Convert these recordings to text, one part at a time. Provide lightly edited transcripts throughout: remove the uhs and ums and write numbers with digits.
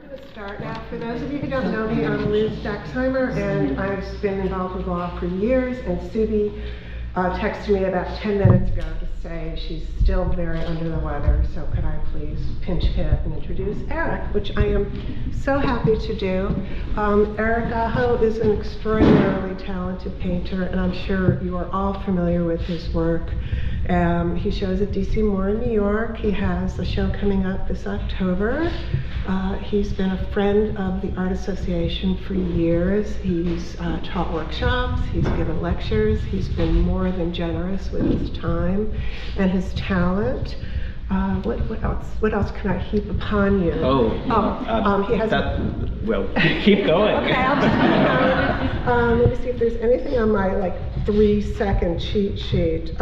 I'm going to start now. For those of you who don't know me, I'm Liz Dexheimer, and I've been involved with law for years, and Subi texted me about 10 minutes ago to say she's still very under the weather, so could I please pinch hit and introduce Eric, which I am so happy to do. Eric Aho is an extraordinarily talented painter, and I'm sure you are all familiar with his work. He shows at DC Moore in New York. He has a show coming up this October. He's been a friend of the Art Association for years. He's taught workshops, he's given lectures, he's been more than generous with his time and his talent. What else can I heap upon you? He has well, keep going. Okay, I'll just keep going. Let me see if there's anything on my 3-second cheat sheet.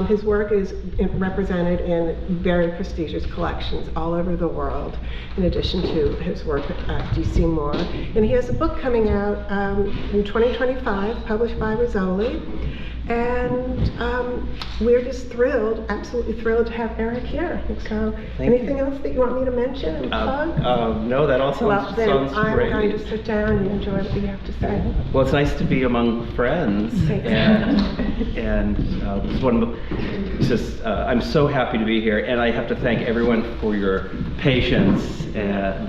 His work is represented in very prestigious collections all over the world, in addition to his work at DC Moore. And he has a book coming out in 2025, published by Rizzoli. And we're just thrilled, absolutely thrilled to have Eric here. So, anything else that you want me to mention and plug? No, that all sounds great. Well, then I'm going to sit down and enjoy what you have to say. Well, it's nice to be among friends, and it's one of the, I'm so happy to be here, and I have to thank everyone for your patience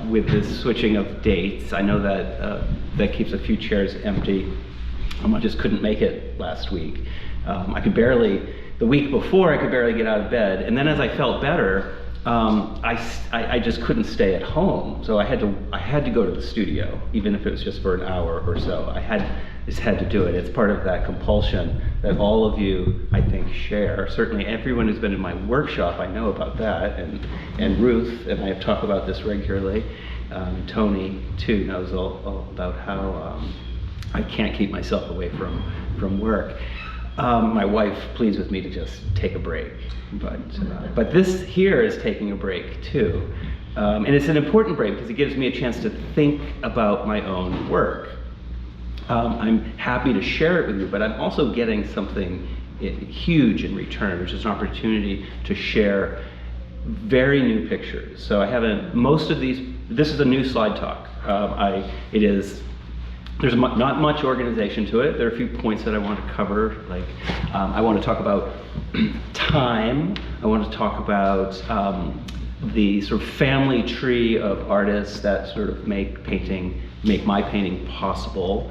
with this switching of dates. I know that that keeps a few chairs empty. I just couldn't make it last week. The week before I could barely get out of bed, and then as I felt better, I just couldn't stay at home. So I had to go to the studio, even if it was just for an hour or so. Just had to do it. It's part of that compulsion that all of you, I think, share. Certainly everyone who's been in my workshop, I know about that, and Ruth, and I talk about this regularly. Tony, too, knows all about how I can't keep myself away from work. My wife pleads with me to just take a break, but this here is taking a break too, and it's an important break because it gives me a chance to think about my own work. I'm happy to share it with you, but I'm also getting something huge in return, which is an opportunity to share very new pictures. So I have most of these. This is a new slide talk. There's not much organization to it. There are a few points that I want to cover. I want to talk about time. I want to talk about the sort of family tree of artists that sort of make my painting possible.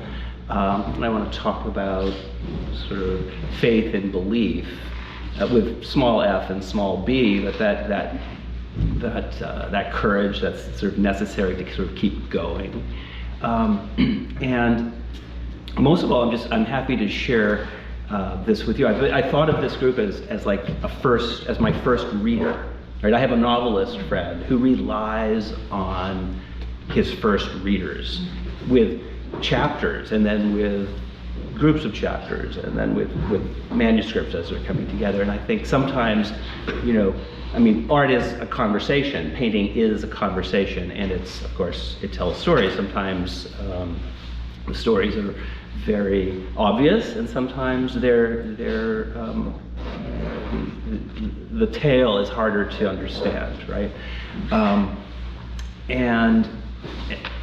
And I want to talk about sort of faith and belief with small f and small b, but that courage that's sort of necessary to sort of keep going. And most of all, I'm happy to share this with you. I thought of this group as my first reader. Right? I have a novelist friend who relies on his first readers with chapters, and then with groups of chapters, and then with manuscripts as they're coming together. And I think sometimes, art is a conversation, painting is a conversation, and of course, it tells stories. Sometimes the stories are very obvious, and sometimes the tale is harder to understand, right?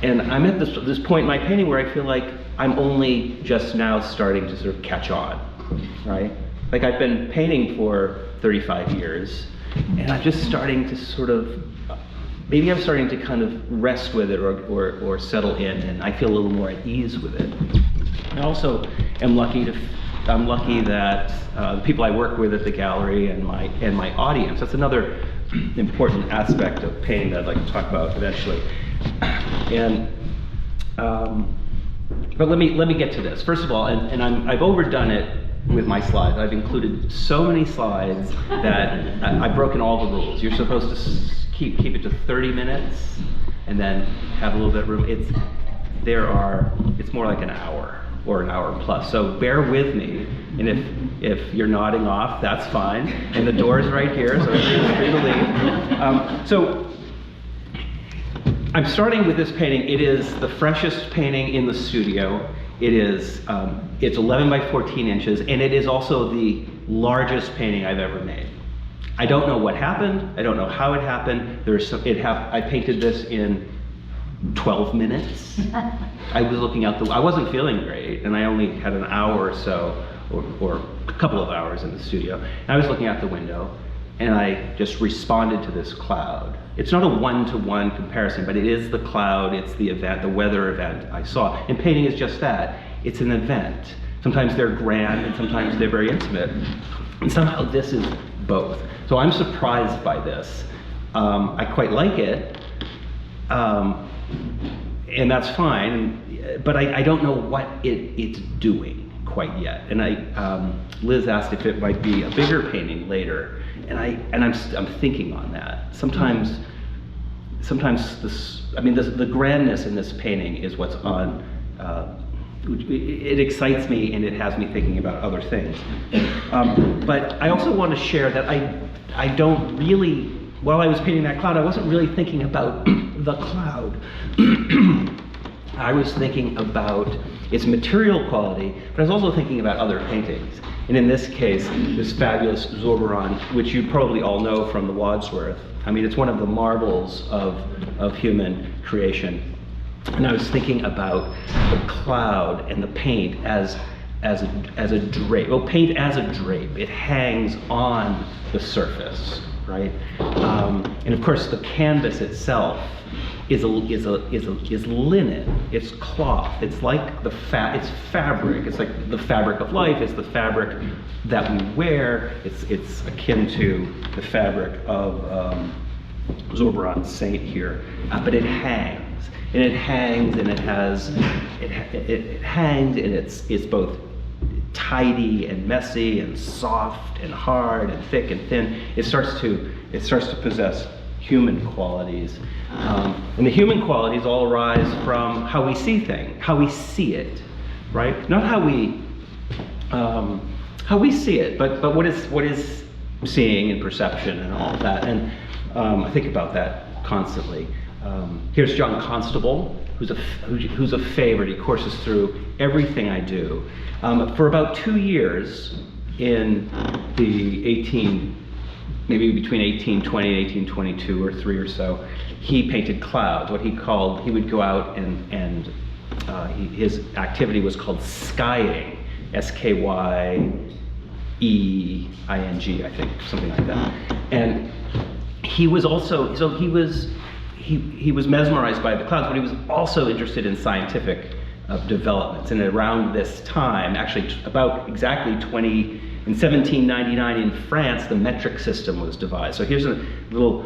And I'm at this point in my painting where I feel like I'm only just now starting to sort of catch on, right? Like I've been painting for 35 years, and I'm just starting to maybe I'm starting to kind of rest with it or settle in, and I feel a little more at ease with it. I also am lucky that the people I work with at the gallery and my audience, that's another important aspect of painting that I'd like to talk about eventually. And but let me get to this. First of all, and I've overdone it with my slides. I've included so many slides that I've broken all the rules. You're supposed to keep it to 30 minutes and then have a little bit of room. It's more like an hour or an hour plus. So bear with me, and if you're nodding off, that's fine. And the door's right here, so feel free to leave. So I'm starting with this painting. It is the freshest painting in the studio. It's 11 by 14 inches, and it is also the largest painting I've ever made. I don't know what happened. I don't know how it happened. I painted this in 12 minutes. I was looking out I wasn't feeling great, and I only had an hour or so, or a couple of hours in the studio. And I was looking out the window, and I just responded to this cloud. It's not a one-to-one comparison, but it is the cloud, it's the event, the weather event I saw. And painting is just that. It's an event. Sometimes they're grand, and sometimes they're very intimate. And somehow this is both. So I'm surprised by this. I quite like it. And that's fine, but I don't know what it's doing quite yet. And Liz asked if it might be a bigger painting later, and I'm thinking on that. Sometimes the grandness in this painting is what's on. It excites me, and it has me thinking about other things. But I also want to share that I don't really. While I was painting that cloud, I wasn't really thinking about the cloud. I was thinking about its material quality, but I was also thinking about other paintings. And in this case, this fabulous Zurbaran, which you probably all know from the Wadsworth. I mean, it's one of the marvels of human creation. And I was thinking about the cloud and the paint as a drape. Well, paint as a drape. It hangs on the surface. Right, and of course the canvas itself is linen. It's cloth. It's like it's fabric. It's like the fabric of life. It's the fabric that we wear. It's akin to the fabric of Zurbaran's saint here, but it hangs, and it hangs, and it hangs, and it's both tidy and messy and soft and hard and thick and thin. It starts to possess human qualities, and the human qualities all arise from how we see things, how we see it, right? Not how we see it, but what is seeing and perception and all of that. And I think about that constantly. Here's John Constable, who's a favorite. He courses through everything I do. For about 2 years in the maybe between 1820 and 1822 or 3 or so, he painted clouds, what he would go out and his activity was called skying, S-K-Y-E-I-N-G, I think, something like that. And he was also, he was mesmerized by the clouds, but he was also interested in scientific developments. And around this time, actually about exactly in 1799 in France, the metric system was devised. So here's a little,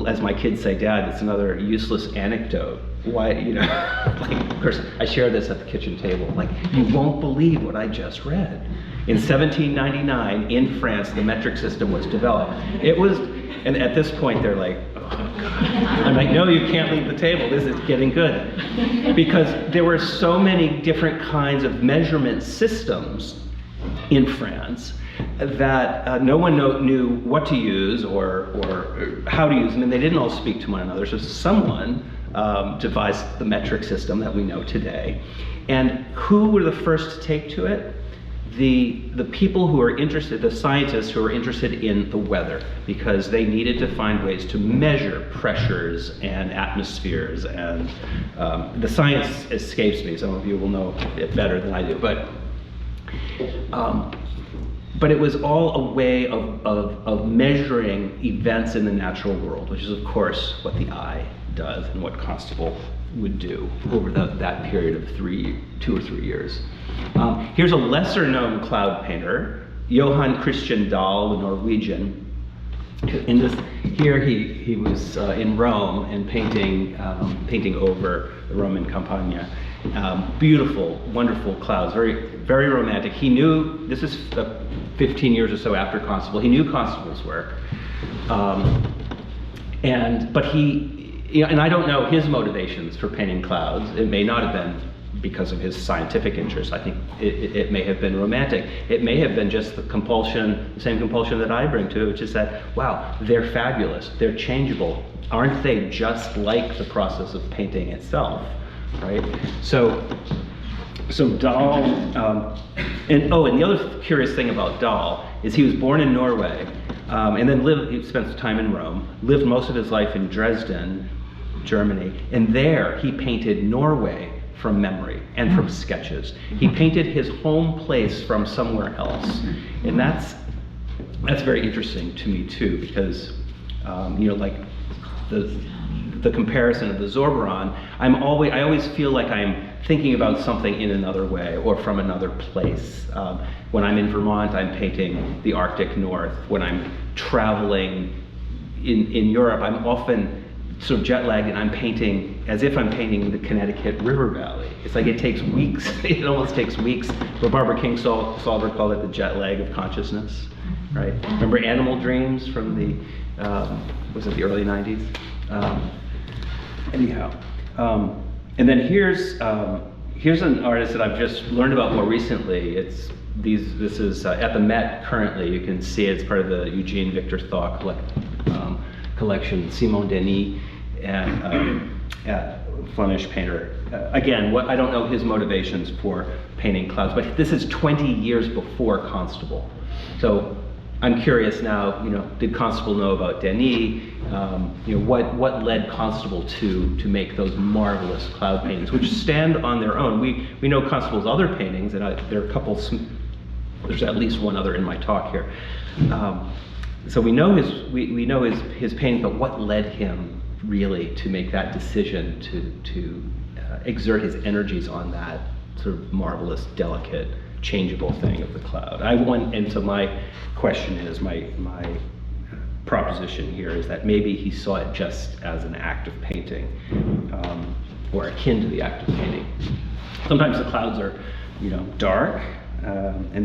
as my kids say, Dad, it's another useless anecdote. Why, like, of course, I share this at the kitchen table. Like, you won't believe what I just read. In 1799, in France, the metric system was developed. It was, and at this point, they're like, oh, God. I'm like, no, you can't leave the table. This is getting good. Because there were so many different kinds of measurement systems in France that no one knew what to use or how to use them, and they didn't all speak to one another. So someone devised the metric system that we know today. And who were the first to take to it? The people who are interested, the scientists who are interested in the weather, because they needed to find ways to measure pressures and atmospheres. And the science escapes me. Some of you will know it better than I do. But it was all a way of measuring events in the natural world, which is, of course, what the eye does and what Constable would do over that period of 2 or 3 years. Here's a lesser-known cloud painter, Johan Christian Dahl, the Norwegian. Here he was in Rome and painting over the Roman Campagna. Beautiful, wonderful clouds, very, very romantic. He knew, this is 15 years or so after Constable, he knew Constable's work. But he, and I don't know his motivations for painting clouds. It may not have been because of his scientific interest. I think it may have been romantic. It may have been just the same compulsion that I bring to it, which is that, wow, they're fabulous, they're changeable. Aren't they just like the process of painting itself, right? So Dahl, and the other curious thing about Dahl is he was born in Norway, and then he spent some time in Rome, lived most of his life in Dresden, Germany, and there he painted Norway from memory and from sketches. He painted his home place from somewhere else, and that's very interesting to me too, because like the comparison of the Zurbaran, I always feel like I'm thinking about something in another way or from another place. When I'm in Vermont, I'm painting the Arctic North. When I'm traveling in Europe, I'm often sort of jet lagged and I'm painting as if I'm painting the Connecticut River Valley. It's like it takes weeks, it almost takes weeks. But Barbara Kingsolver called it the jet lag of consciousnness, right? Remember Animal Dreams from the, was it the early 90s? Anyhow, and then here's an artist that I've just learned about more recently. This is at the Met currently. You can see it. It's part of the Eugene Victor Thaw collection. Simon Denis, and Flemish painter. Again, I don't know his motivations for painting clouds, but this is 20 years before Constable. So I'm curious now, did Constable know about Denis? What led Constable to make those marvelous cloud paintings, which stand on their own? We know Constable's other paintings, and there are a couple. There's at least one other in my talk here. So we know his paintings, but what led him really to make that decision to exert his energies on that sort of marvelous, delicate, changeable thing of the cloud? And so my question is, my proposition here is that maybe he saw it just as an act of painting, or akin to the act of painting. Sometimes the clouds are, dark, and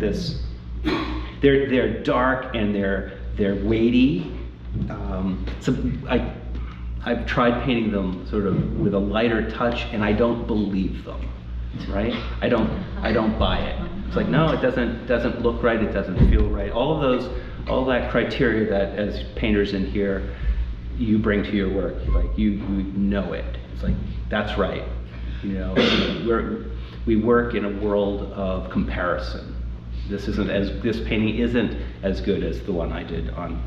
they're dark and they're weighty. So I've tried painting them sort of with a lighter touch, and I don't believe them. Right? I don't buy it. It's like, no, it doesn't look right, it doesn't feel right. All that criteria that as painters in here you bring to your work, like you know it. It's like, that's right. We work in a world of comparison. This painting isn't as good as the one I did on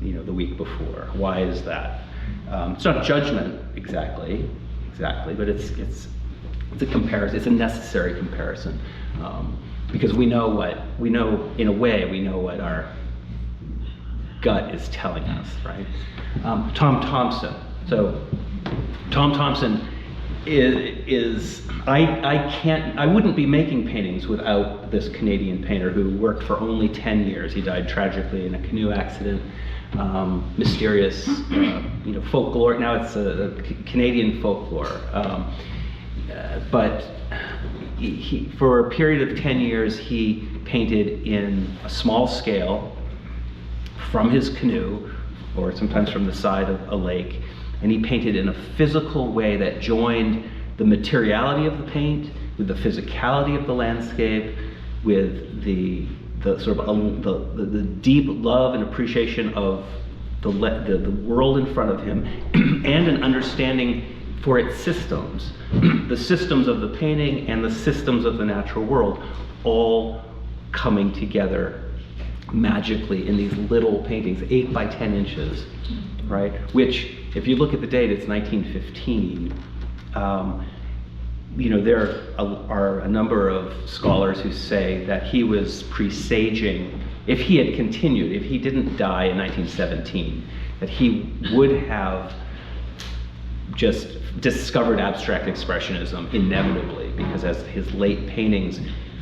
the week before. Why is that? It's not judgment exactly, but it's a comparison. It's a necessary comparison, because we know in a way what our gut is telling us, right? Tom Thomson. So Tom Thomson I wouldn't be making paintings without this Canadian painter who worked for only 10 years. He died tragically in a canoe accident. Mysterious, folklore. Now it's a Canadian folklore. But he, for a period of 10 years, he painted in a small scale from his canoe, or sometimes from the side of a lake, and he painted in a physical way that joined the materiality of the paint with the physicality of the landscape, with the sort of the deep love and appreciation of the world in front of him, and an understanding for its systems, the systems of the painting and the systems of the natural world, all coming together magically in these little paintings, 8 by 10 inches, right? Which, if you look at the date, it's 1915. There are a number of scholars who say that he was presaging, if he had continued, if he didn't die in 1917, that he would have just discovered abstract expressionism inevitably, because as his late paintings,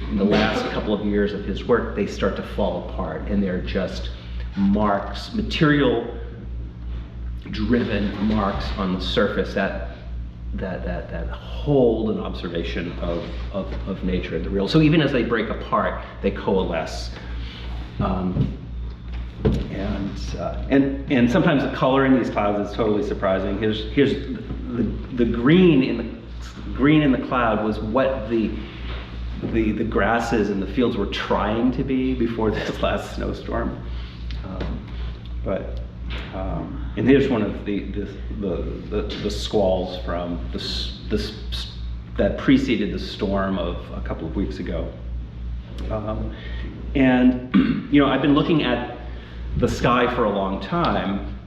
in the last couple of years of his work, they start to fall apart, and they're just marks, material-driven marks on the surface that hold an observation of nature and the real. So even as they break apart, they coalesce. And sometimes the color in these clouds is totally surprising. Here's the green in the cloud was what the grasses and the fields were trying to be before this last snowstorm. And here's one of the squalls from that preceded the storm of a couple of weeks ago. I've been looking at the sky for a long time,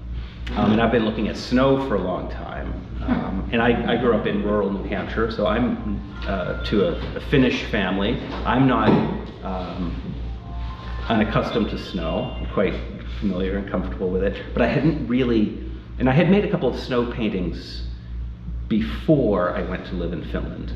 and I've been looking at snow for a long time. And I grew up in rural New Hampshire, so I'm to a Finnish family. I'm not unaccustomed to snow. I'm quite familiar and comfortable with it, but I hadn't really, and I had made a couple of snow paintings before I went to live in Finland,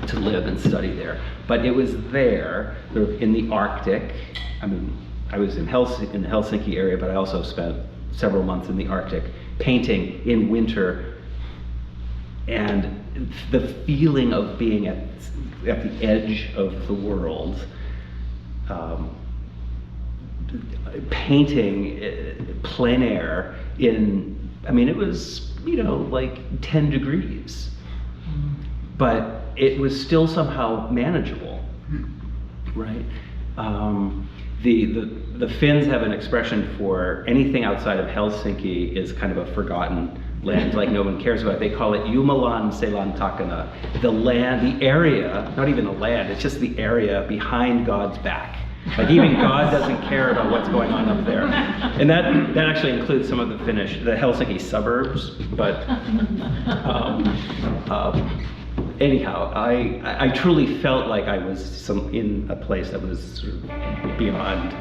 to live and study there. But it was there, sort of in the Arctic. I mean, I was in the Helsinki area, but I also spent several months in the Arctic painting in winter, and the feeling of being at the edge of the world, painting plein air in, I mean, it was, you know, like 10 degrees, but it was still somehow manageable, right? The Finns have an expression for anything outside of Helsinki is kind of a forgotten land, like no one cares about. They call it Jumalan Selän takana, the land, the area, not even the land, it's just the area behind God's back. Like even God doesn't care about what's going on up there. And that actually includes some of the Helsinki suburbs, but anyhow, I truly felt like I was in a place that was sort of beyond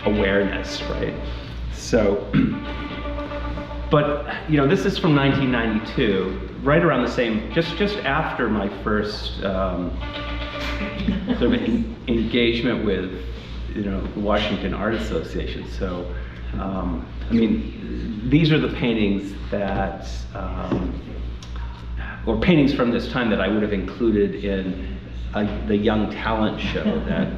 awareness, right? So, but you know, this is from 1992, right around the same, just after my first sort of engagement with, you know, the Washington Art Association. So, I mean, these are the paintings that, or paintings from this time that I would have included in the Young Talent show that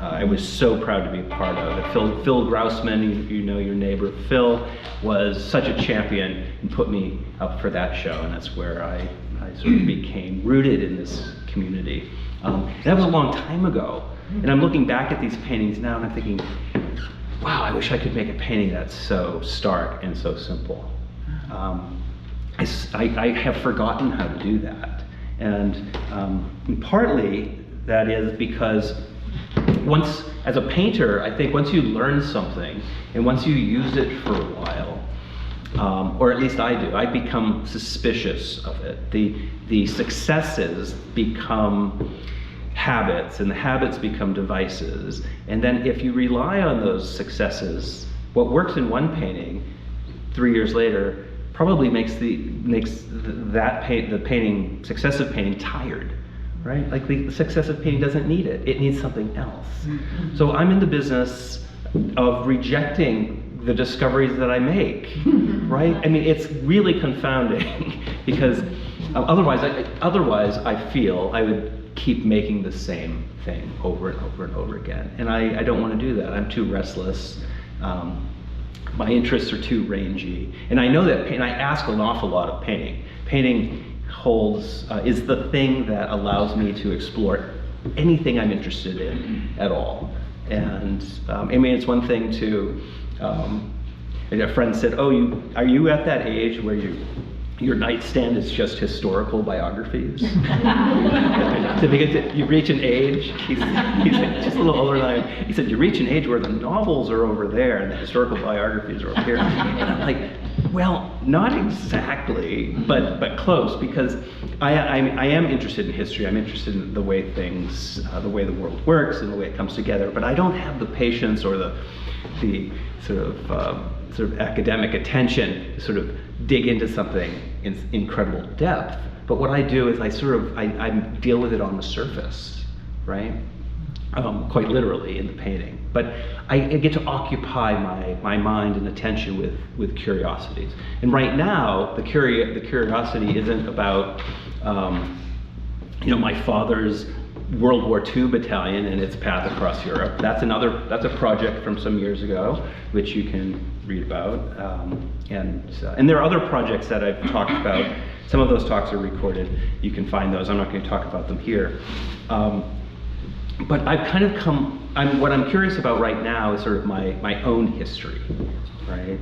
I was so proud to be a part of. Phil Grousman, you know your neighbor Phil, was such a champion and put me up for that show, and that's where I sort of became rooted in this community. That was a long time ago, and I'm looking back at these paintings now and I'm thinking, wow, I wish I could make a painting that's so stark and so simple. I have forgotten how to do that, and partly that is because once, as a painter, I think once you learn something and once you use it for a while, or at least I do, I become suspicious of it. The successes become habits, and the habits become devices. And then if you rely on those successes, what works in one painting 3 years later probably makes the successive painting tired, right? Like the successive painting doesn't need it. It needs something else. So I'm in the business of rejecting the discoveries that I make, right? I mean, it's really confounding because otherwise I feel I would keep making the same thing over and over and over again. And I don't want to do that. I'm too restless. My interests are too rangy. And I know that I ask an awful lot of painting. Painting is the thing that allows me to explore anything I'm interested in at all. And I mean, it's one thing to, a friend said, oh, are you at that age where your nightstand is just historical biographies? You reach an age, he's just a little older than I am, he said, you reach an age where the novels are over there and the historical biographies are over here. And I'm like, well, not exactly, but close, because I am interested in history. I'm interested in the way things, the way the world works and the way it comes together, but I don't have the patience or the sort of academic attention to sort of dig into something in incredible depth. But what I do is I deal with it on the surface, right? Quite literally in the painting. But I get to occupy my mind and attention with curiosities. And right now, the curiosity isn't about my father's World War II battalion and its path across Europe. That's a project from some years ago, which you can read about. And there are other projects that I've talked about. Some of those talks are recorded. You can find those. I'm not going to talk about them here. But I've kind of what I'm curious about right now is sort of my own history, right?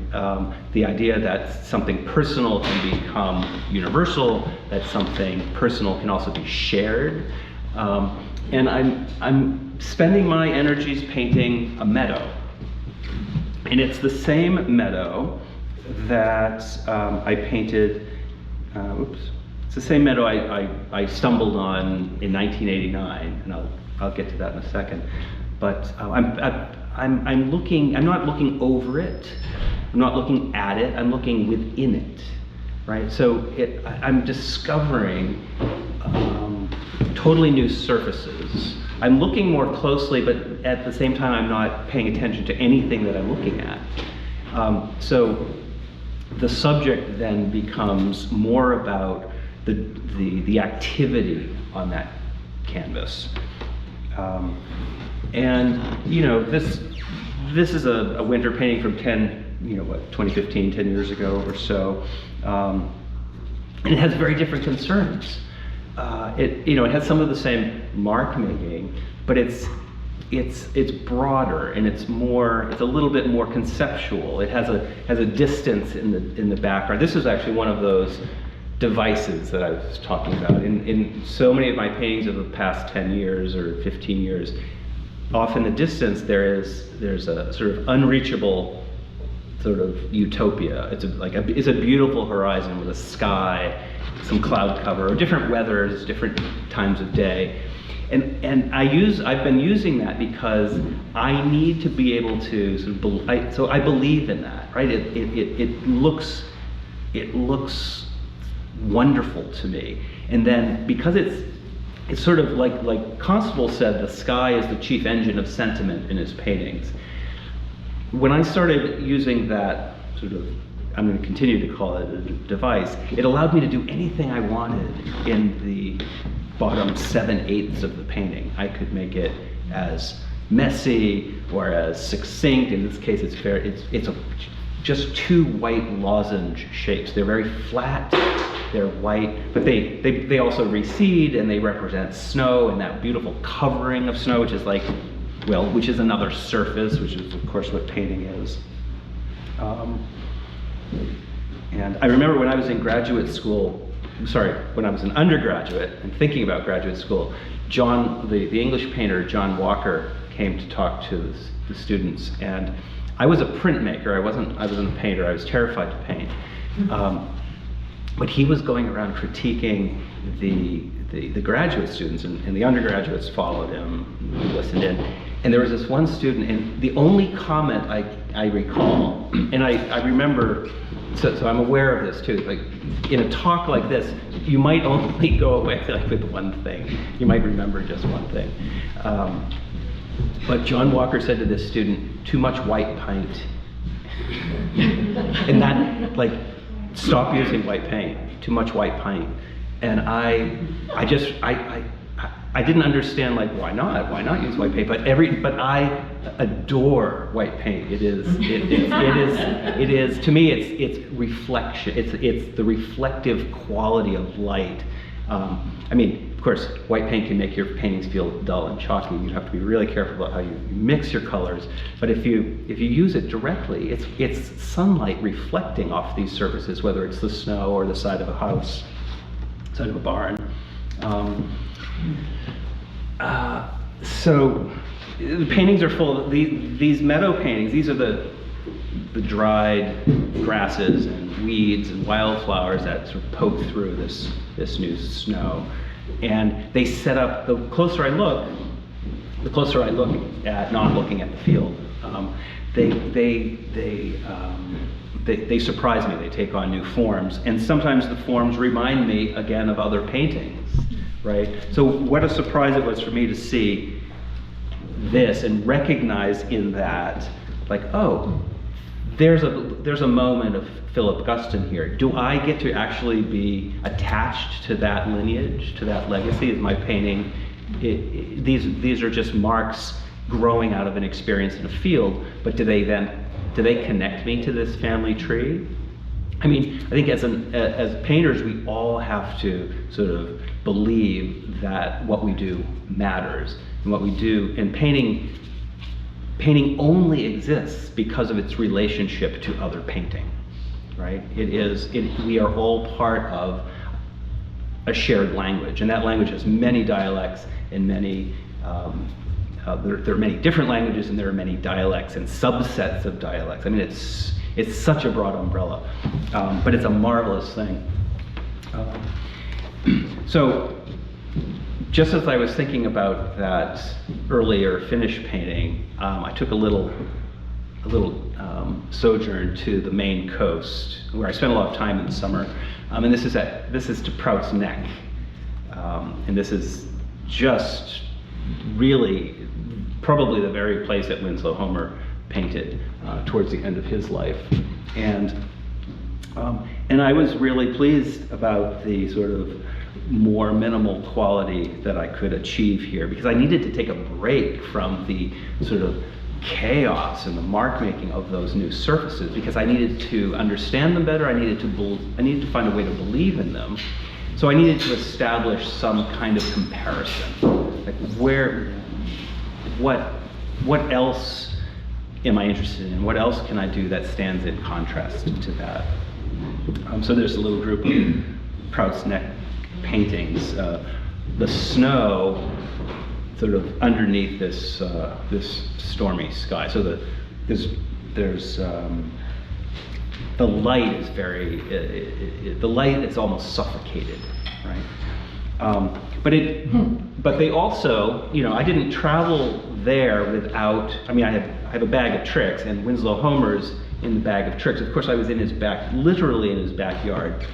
The idea that something personal can become universal, that something personal can also be shared. And I'm spending my energies painting a meadow, And it's the same meadow that I painted, it's the same meadow I stumbled on in 1989, and I'll get to that in a second. But I'm not looking over it, I'm not looking at it, I'm looking within it, right? So I'm discovering totally new surfaces. I'm looking more closely, but at the same time I'm not paying attention to anything that I'm looking at. So the subject then becomes more about the activity on that canvas. And this is a winter painting from 2015, 10 years ago or so. And it has very different concerns. It has some of the same mark making, but it's broader and it's a little bit more conceptual. It has a distance in the background. This is actually one of those devices that I was talking about. In so many of my paintings of the past 10 years or 15 years, off in the distance there's a sort of unreachable sort of utopia. It's a beautiful horizon with a sky, some cloud cover, or different weathers, different times of day. And I've been using that because I need to be able to so I believe in that, right? It looks wonderful to me. And then because it's sort of like Constable said, the sky is the chief engine of sentiment in his paintings. When I started using that sort of, I'm going to continue to call it a device, it allowed me to do anything I wanted in the bottom 7/8 of the painting. I could make it as messy or as succinct. In this case, it's just two white lozenge shapes. They're very flat, they're white, but they also recede and they represent snow and that beautiful covering of snow, which is another surface, which is of course what painting is. And I remember when I was in graduate school, when I was an undergraduate and thinking about graduate school, the English painter John Walker came to talk to the students, and I was a printmaker. I wasn't a painter. I was terrified to paint. But he was going around critiquing the graduate students, and the undergraduates followed him, listened in. And there was this one student, and the only comment I recall, and I remember, so I'm aware of this too, like in a talk like this, you might only go away with one thing. You might remember just one thing. But John Walker said to this student, "Too much white paint." And that, stop using white paint, too much white paint. And I didn't understand, why not use white paint, but I adore white paint. It is to me, it's reflection, it's the reflective quality of light. Of course, white paint can make your paintings feel dull and chalky. You have to be really careful about how you mix your colors. But if you use it directly, it's sunlight reflecting off these surfaces, whether it's the snow or the side of a house, side of a barn. So the paintings are full of these meadow paintings. These are the dried grasses and weeds and wildflowers that sort of poke through this new snow. And they set up, the closer I look at not looking at the field, they surprise me. They take on new forms, and sometimes the forms remind me again of other paintings, right? So what a surprise it was for me to see this and recognize in that, there's a moment of Philip Guston here. Do I get to actually be attached to that lineage, to that legacy? Is my painting, these are just marks growing out of an experience in a field, but do they connect me to this family tree? I think as painters, we all have to sort of believe that what we do matters, and what we do, and painting only exists because of its relationship to other painting, right? We are all part of a shared language, and that language has many dialects and many there are many different languages, and there are many dialects and subsets of dialects. I mean, it's such a broad umbrella, but it's a marvelous thing. So, just as I was thinking about that earlier Finnish painting, I took a little sojourn to the Maine coast, where I spent a lot of time in the summer. And this is to Prout's Neck, and this is just really probably the very place that Winslow Homer painted towards the end of his life, and I was really pleased about the sort of more minimal quality that I could achieve here, because I needed to take a break from the sort of chaos and the mark making of those new surfaces, because I needed to understand them better. I needed to find a way to believe in them. So I needed to establish some kind of comparison, like what else am I interested in? What else can I do that stands in contrast to that? So there's a little group of Prout's Neck paintings. The snow sort of underneath this stormy sky. So there's the light is very the light is almost suffocated, right? But they also, I didn't travel there without. I mean, I have a bag of tricks, and Winslow Homer's in the bag of tricks. Of course, I was in his literally in his backyard.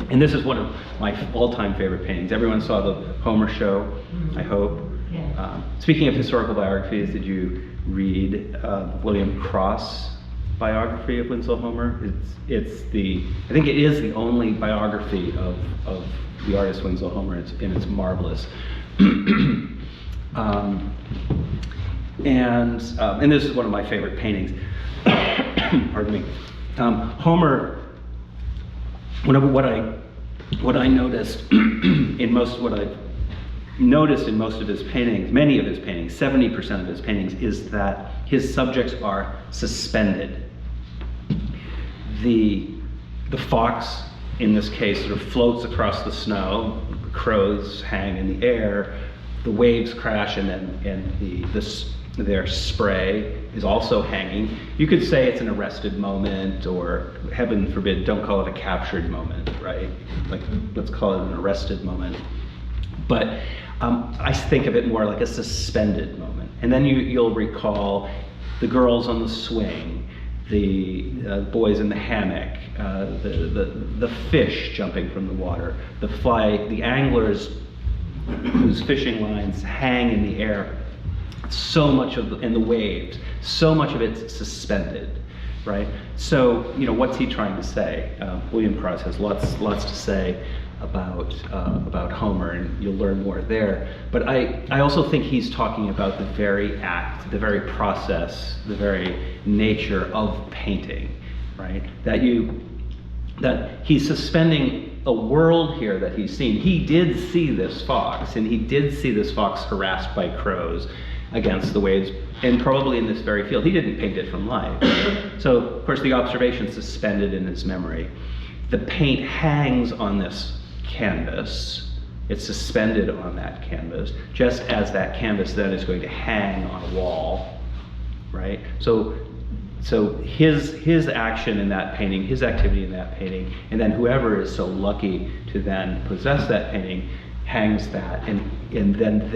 And this is one of my all-time favorite paintings. Everyone saw the Homer show, I hope. Yeah. Speaking of historical biographies, did you read William Cross' biography of Winslow Homer? I think it is the only biography of the artist Winslow Homer, and it's marvelous. And this is one of my favorite paintings. Pardon me. Homer. What I noticed in most of his paintings, many of his paintings, 70% of his paintings, is that his subjects are suspended. The fox, in this case, sort of floats across the snow. The crows hang in the air. The waves crash, and their spray is also hanging. You could say it's an arrested moment, or heaven forbid, don't call it a captured moment, right? Like, let's call it an arrested moment. But I think of it more like a suspended moment. And then you'll recall the girls on the swing, the boys in the hammock, the fish jumping from the water, the anglers whose fishing lines hang in the air. So much in the waves, so much of it's suspended, right? So, what's he trying to say? William Cross has lots to say about Homer, and you'll learn more there. But I also think he's talking about the very act, the very process, the very nature of painting, right? That he's suspending a world here that he's seen. He did see this fox, and he did see this fox harassed by crows against the waves, and probably in this very field. He didn't paint it from life. So, of course, the observation's suspended in his memory. The paint hangs on this canvas. It's suspended on that canvas, just as that canvas then is going to hang on a wall, right? So his action in that painting, his activity in that painting, and then whoever is so lucky to then possess that painting hangs that, and then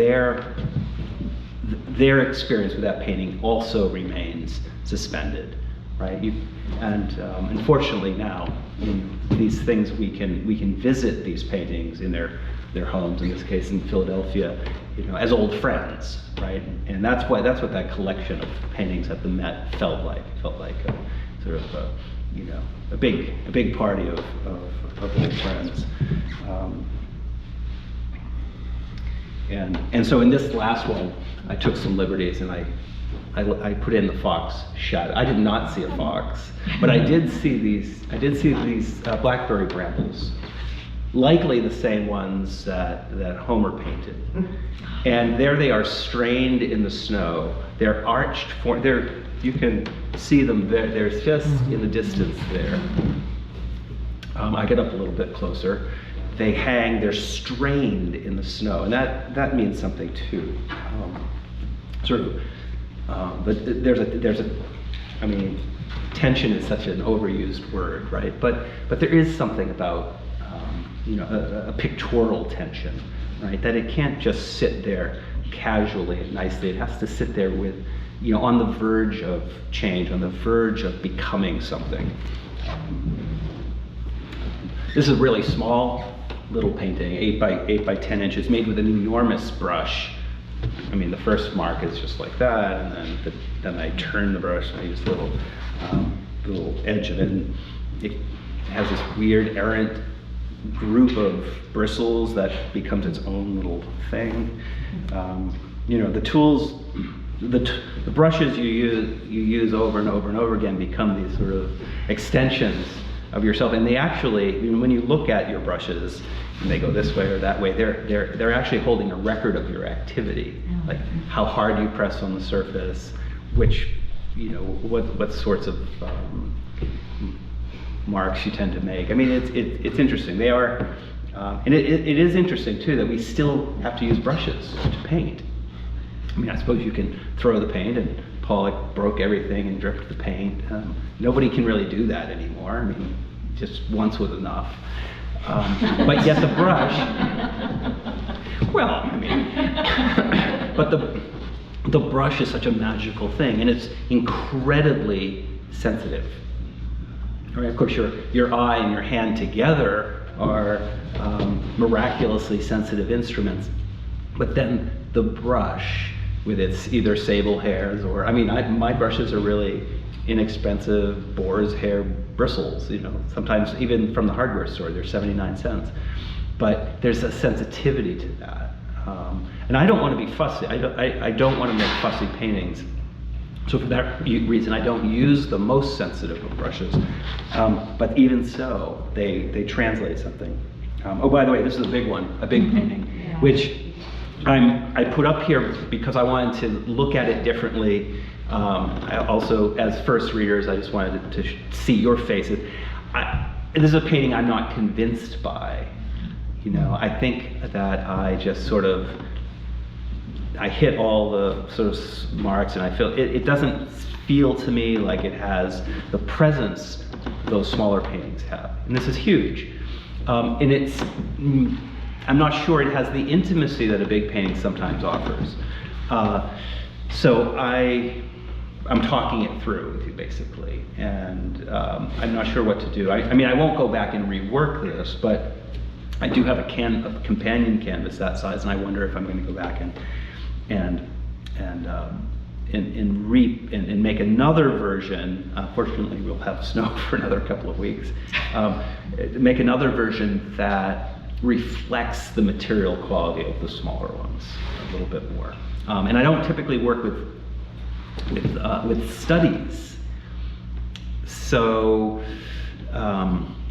their experience with that painting also remains suspended, right? Unfortunately now, in these things, we can visit these paintings in their homes, in this case in Philadelphia, as old friends, right? And that's what that collection of paintings at the Met felt like. It felt like a sort of a big party of old friends. And so in this last one, I took some liberties, and I put in the fox shadow. I did not see a fox, but I did see these blackberry brambles, likely the same ones that Homer painted. And there they are, strained in the snow. They're arched you can see them there. There's just in the distance there. I get up a little bit closer. They're strained in the snow, and that means something too. sort of, but there's a, I mean, tension is such an overused word, right? But there is something about, you know, a pictorial tension, right? That it can't just sit there casually and nicely. It has to sit there with, you know, on the verge of change, on the verge of becoming something. This is a really small little painting, 8 by 10 inches, made with an enormous brush. I mean, the first mark is just like that, and then I turn the brush and I use the little edge of it, and it has this weird errant group of bristles that becomes its own little thing. You know, the tools, the brushes you use over and over and over again become these sort of extensions of yourself, and they actually, when you look at your brushes and they go this way or that way, they're actually holding a record of your activity, like how hard you press on the surface, which, you know, what sorts of marks you tend to make. I mean, it's interesting. They are, and it is interesting too that we still have to use brushes to paint. I mean, I suppose you can throw the paint, and Pollock broke everything and dripped the paint. Nobody can really do that anymore. I mean, just once was enough. But yet the brush, well, I mean, but the brush is such a magical thing, and it's incredibly sensitive. Right? Of course, your eye and your hand together are miraculously sensitive instruments, but then the brush, with its either sable hairs or, I mean, my brushes are really inexpensive boar's hair bristles, you know, sometimes even from the hardware store, they're 79 cents. But there's a sensitivity to that. And I don't want to be fussy. I don't want to make fussy paintings. So for that reason, I don't use the most sensitive of brushes. But even so, they translate something. Oh, by the way, this is a big one, a big painting, which I put up here because I wanted to look at it differently. I also, as first readers, I just wanted to see your faces. This is a painting I'm not convinced by. You know, I think that I just sort of, I hit all the sort of marks, and I feel, it doesn't feel to me like it has the presence those smaller paintings have. And this is huge. And it's, I'm not sure it has the intimacy that a big painting sometimes offers. So I'm talking it through with you, basically, and I'm not sure what to do. I mean, I won't go back and rework this, but I do have a companion canvas that size, and I wonder if I'm going to go back and make another version. Fortunately, we'll have snow for another couple of weeks. Make another version that reflects the material quality of the smaller ones a little bit more. And I don't typically work with studies. So,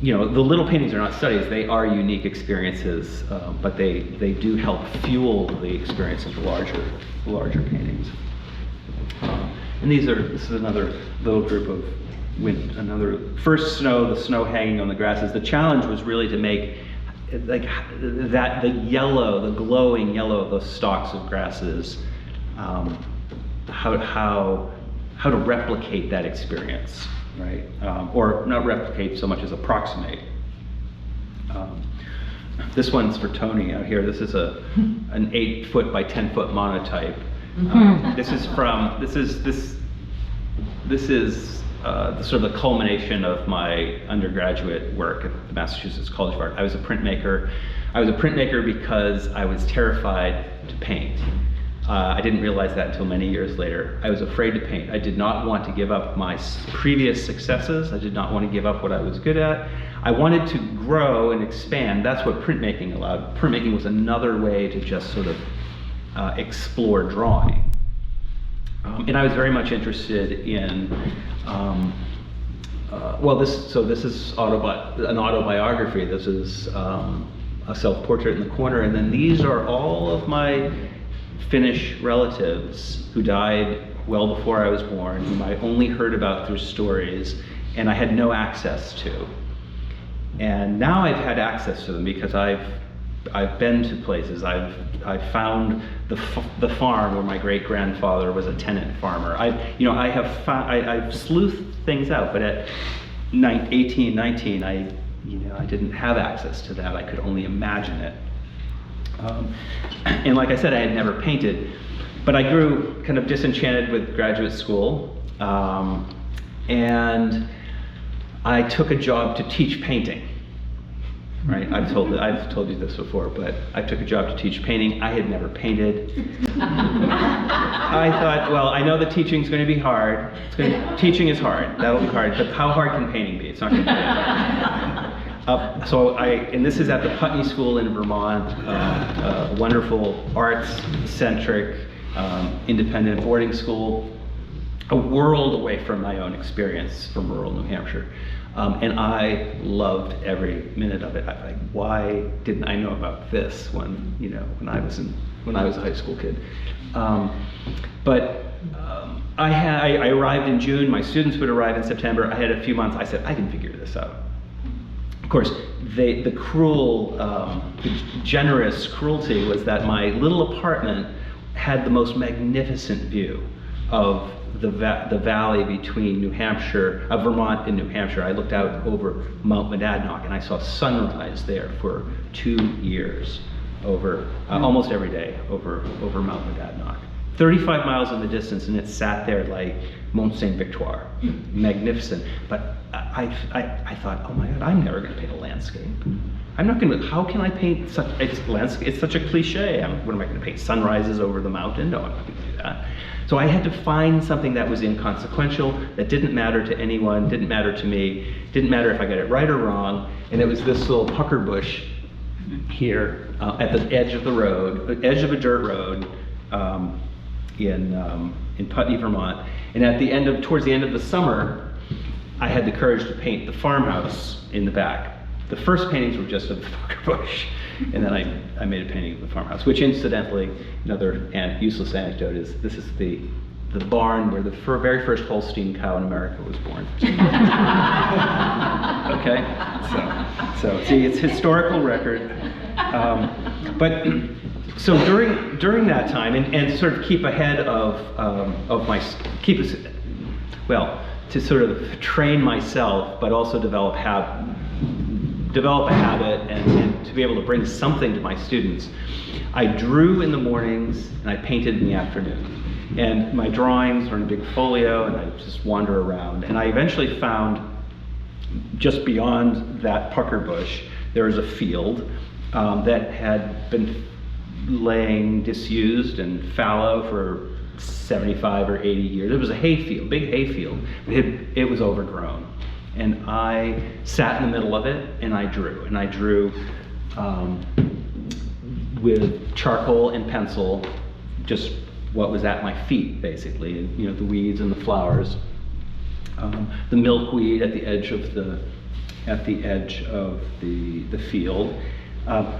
you know, the little paintings are not studies, they are unique experiences, but they do help fuel the experience of the larger paintings. And this is another little group of another first snow, the snow hanging on the grasses. The challenge was really to make like that, the yellow, the glowing yellow of those stalks of grasses, how to replicate that experience, right? Or not replicate so much as approximate. This one's for Tony out here. This is an 8-foot by 10-foot monotype. This is sort of the culmination of my undergraduate work at the Massachusetts College of Art. I was a printmaker. I was a printmaker because I was terrified to paint. I didn't realize that until many years later. I was afraid to paint. I did not want to give up my previous successes. I did not want to give up what I was good at. I wanted to grow and expand. That's what printmaking allowed. Printmaking was another way to just sort of explore drawing. And I was very much interested in, this is an autobiography. This is a self-portrait in the corner, and then these are all of my Finnish relatives who died well before I was born, whom I only heard about through stories, and I had no access to. And now I've had access to them because I've I've been to places. I've found the farm where my great grandfather was a tenant farmer. I've sleuthed things out, but at 18, 19, I didn't have access to that. I could only imagine it. And like I said, I had never painted, but I grew kind of disenchanted with graduate school, and I took a job to teach painting. Right, I've told you this before, but I took a job to teach painting. I had never painted. I thought, well, I know that teaching's going to be hard. Teaching is hard. That'll be hard. But how hard can painting be? It's not going to be. And this is at the Putney School in Vermont, a wonderful arts-centric, independent boarding school, a world away from my own experience from rural New Hampshire. And I loved every minute of it. I like, why didn't I know about this when I was a high school kid? I arrived in June. My students would arrive in September. I had a few months. I said, I can figure this out. Of course, the cruel, the generous cruelty was that my little apartment had the most magnificent view of the valley between Vermont and New Hampshire. I looked out over Mount Monadnock, and I saw sunrise there for 2 years, over almost every day over Mount Monadnock. 35 miles in the distance, and it sat there like Mont Saint Victoire, magnificent. But I thought, oh my God, I'm never going to paint a landscape. I'm not going to. How can I paint such landscape? It's such a cliche. What am I going to paint? Sunrises over the mountain? No, I'm not going to do that. So I had to find something that was inconsequential, that didn't matter to anyone, didn't matter to me, didn't matter if I got it right or wrong, and it was this little pucker bush here at the edge of the road, edge of a dirt road in Putney, Vermont. And towards the end of the summer, I had the courage to paint the farmhouse in the back. The first paintings were just of the pucker bush. And then I made a painting of the farmhouse, which incidentally, another useless anecdote is, this is the barn where the very first Holstein cow in America was born. Okay, so see, it's historical record. So during that time, and sort of keep ahead to sort of train myself, but also develop a habit and to be able to bring something to my students. I drew in the mornings and I painted in the afternoon. And my drawings were in a big folio, and I just wander around. And I eventually found, just beyond that pucker bush, there was a field that had been laying disused and fallow for 75 or 80 years. It was a hayfield, big hayfield. It was overgrown. And I sat in the middle of it, and I drew. And I drew with charcoal and pencil, just what was at my feet, basically. And, the weeds and the flowers, the milkweed at the edge of the field,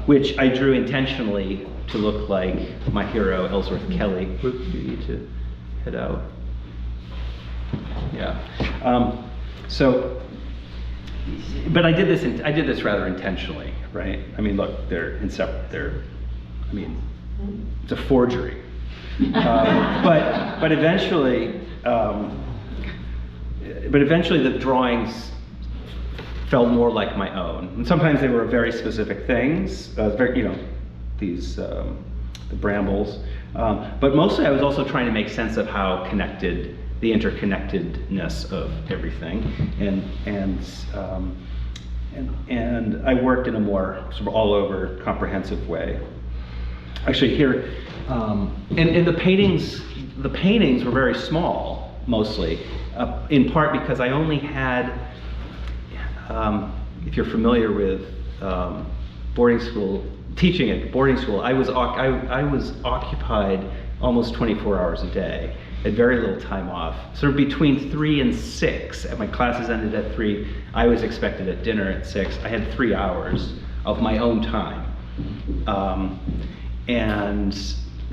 which I drew intentionally to look like my hero Ellsworth Kelly. You need to head out. Yeah. But I did this rather intentionally, right? I mean, look, it's a forgery. But eventually the drawings felt more like my own. And sometimes they were very specific things, the brambles. But mostly I was also trying to make sense of how the interconnectedness of everything, and I worked in a more sort of all-over comprehensive way. Actually, here, and the paintings were very small, mostly, in part because I only had, if you're familiar with boarding school, teaching at boarding school, I was occupied almost 24 hours a day. Had very little time off. Sort of between 3 and 6, my classes ended at 3, I was expected at dinner at 6. I had 3 hours of my own time. And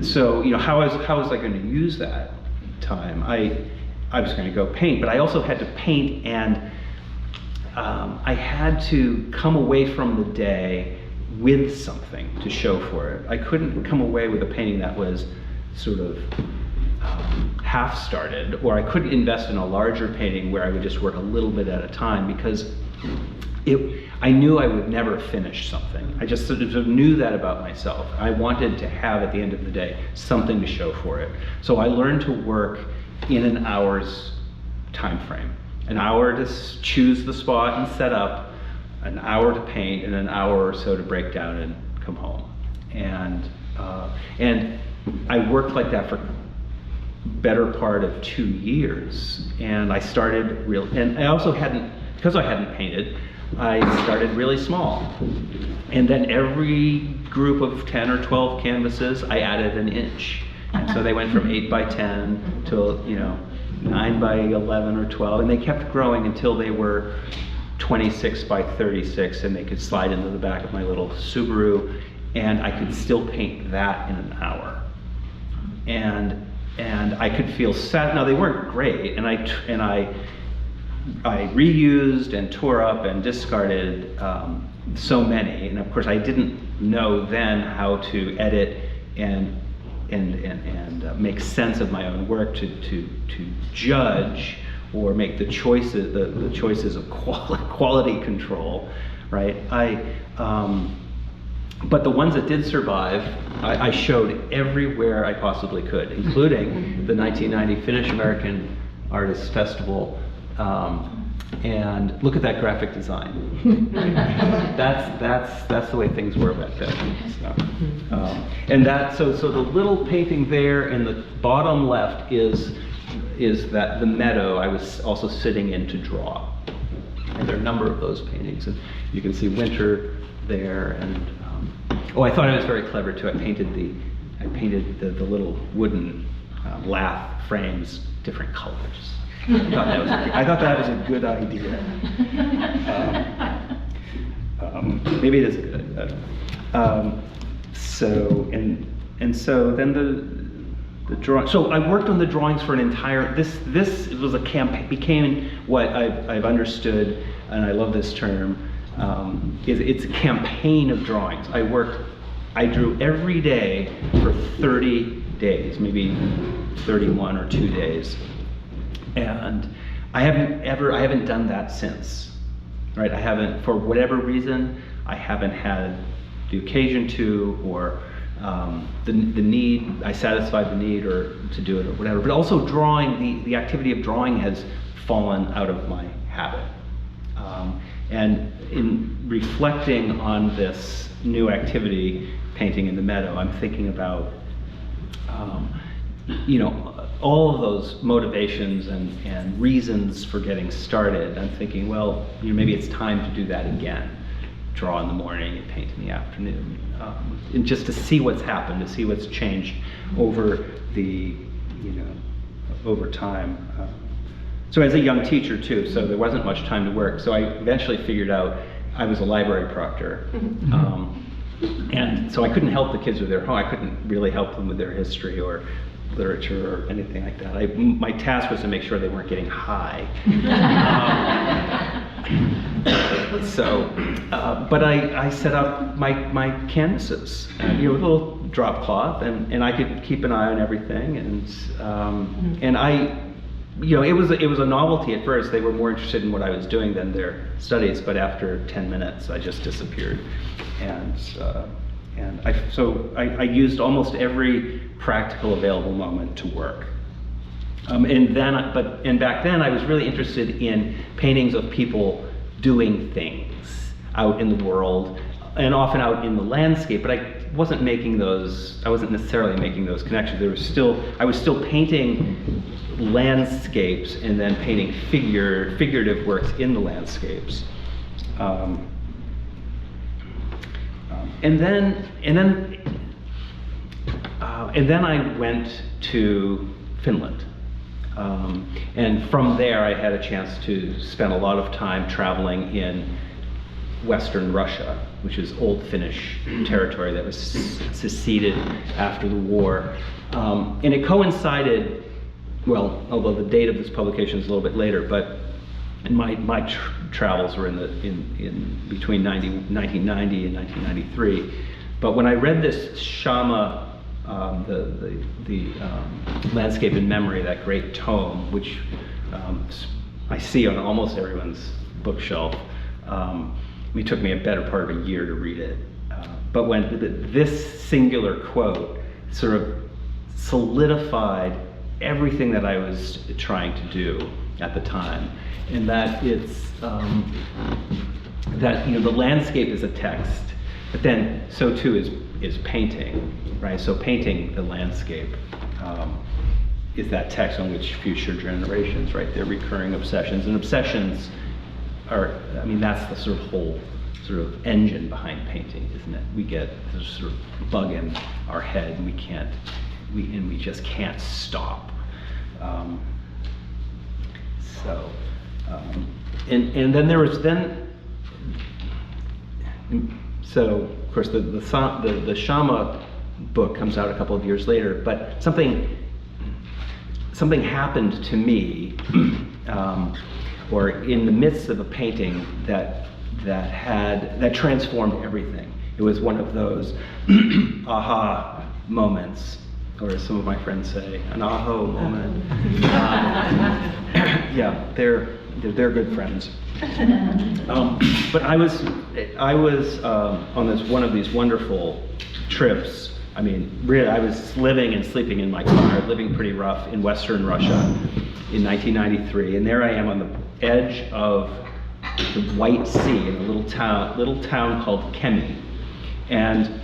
so, how was I going to use that time? I was going to go paint, but I also had to paint, and I had to come away from the day with something to show for it. I couldn't come away with a painting that was sort of half-started, or I couldn't invest in a larger painting where I would just work a little bit at a time, because I knew I would never finish something. I just sort of knew that about myself. I wanted to have, at the end of the day, something to show for it. So I learned to work in an hour's time frame. An hour to choose the spot and set up, an hour to paint, and an hour or so to break down and come home. And I worked like that for better part of 2 years. And I started and I also because I hadn't painted, I started really small. And then every group of 10 or 12 canvases, I added an inch. And so they went from 8 by 10 to 9 by 11 or 12, and they kept growing until they were 26 by 36, and they could slide into the back of my little Subaru, and I could still paint that in an hour. And I could feel sad. Now, they weren't great, and I reused and tore up and discarded so many, and of course I didn't know then how to edit and make sense of my own work to judge or make the choices of quality control, right? But the ones that did survive, I showed everywhere I possibly could, including the 1990 Finnish American Artists Festival. And look at that graphic design. That's the way things were back then. So, so the little painting there in the bottom left is that the meadow I was also sitting in to draw. And there are a number of those paintings, and you can see winter there. And I thought I was very clever too. I painted the little wooden lath frames different colors. I thought that was a good idea. Maybe it is good. So then the drawing. So I worked on the drawings for an entire. This was a campaign. Became what I've understood, and I love this term. It's a campaign of drawings. I drew every day for 30 days, maybe 31 or 2 days. And I haven't done that since, right? For whatever reason, I haven't had the occasion to, or the need, I satisfied the need or to do it or whatever. But also drawing, the activity of drawing has fallen out of my habit. And in reflecting on this new activity, painting in the meadow, I'm thinking about, all of those motivations and reasons for getting started. I'm thinking, well, maybe it's time to do that again. Draw in the morning and paint in the afternoon. And just to see what's happened, to see what's changed over over time. So as a young teacher too, so there wasn't much time to work. So I eventually figured out I was a library proctor. And so I couldn't help the kids with their homework. I couldn't really help them with their history or literature or anything like that. My task was to make sure they weren't getting high. But I set up my canvases, with a little drop cloth, and I could keep an eye on everything. And it was a novelty at first. They were more interested in what I was doing than their studies. But after 10 minutes, I just disappeared. And I used almost every practical available moment to work. And back then I was really interested in paintings of people doing things out in the world, and often out in the landscape. But I wasn't necessarily making those connections. I was still painting landscapes and then painting figurative works in the landscapes. And then I went to Finland. And from there I had a chance to spend a lot of time traveling in Western Russia, which is old Finnish territory that was seceded after the war. And it coincided, although the date of this publication is a little bit later, but my travels were in between 1990 and 1993. But when I read this Shama, the Landscape in Memory, that great tome, which I see on almost everyone's bookshelf, it took me a better part of a year to read it. But when this singular quote sort of solidified everything that I was trying to do at the time, and that it's that the landscape is a text, but then so too is painting, right? So painting the landscape is that text on which future generations, right? They're recurring obsessions, and obsessions are, I mean, that's the sort of whole sort of engine behind painting, isn't it? We get this sort of bug in our head, and we just can't stop. And then there was so of course the Shama book comes out a couple of years later, but something happened to me, or in the midst of a painting that transformed everything. It was one of those aha moments, or as some of my friends say, an aho moment. Yeah, they're good friends. But I was on one of these wonderful trips. I mean, really, I was living and sleeping in my car, living pretty rough in Western Russia in 1993, and there I am on the edge of the White Sea in a little town called Kemi, and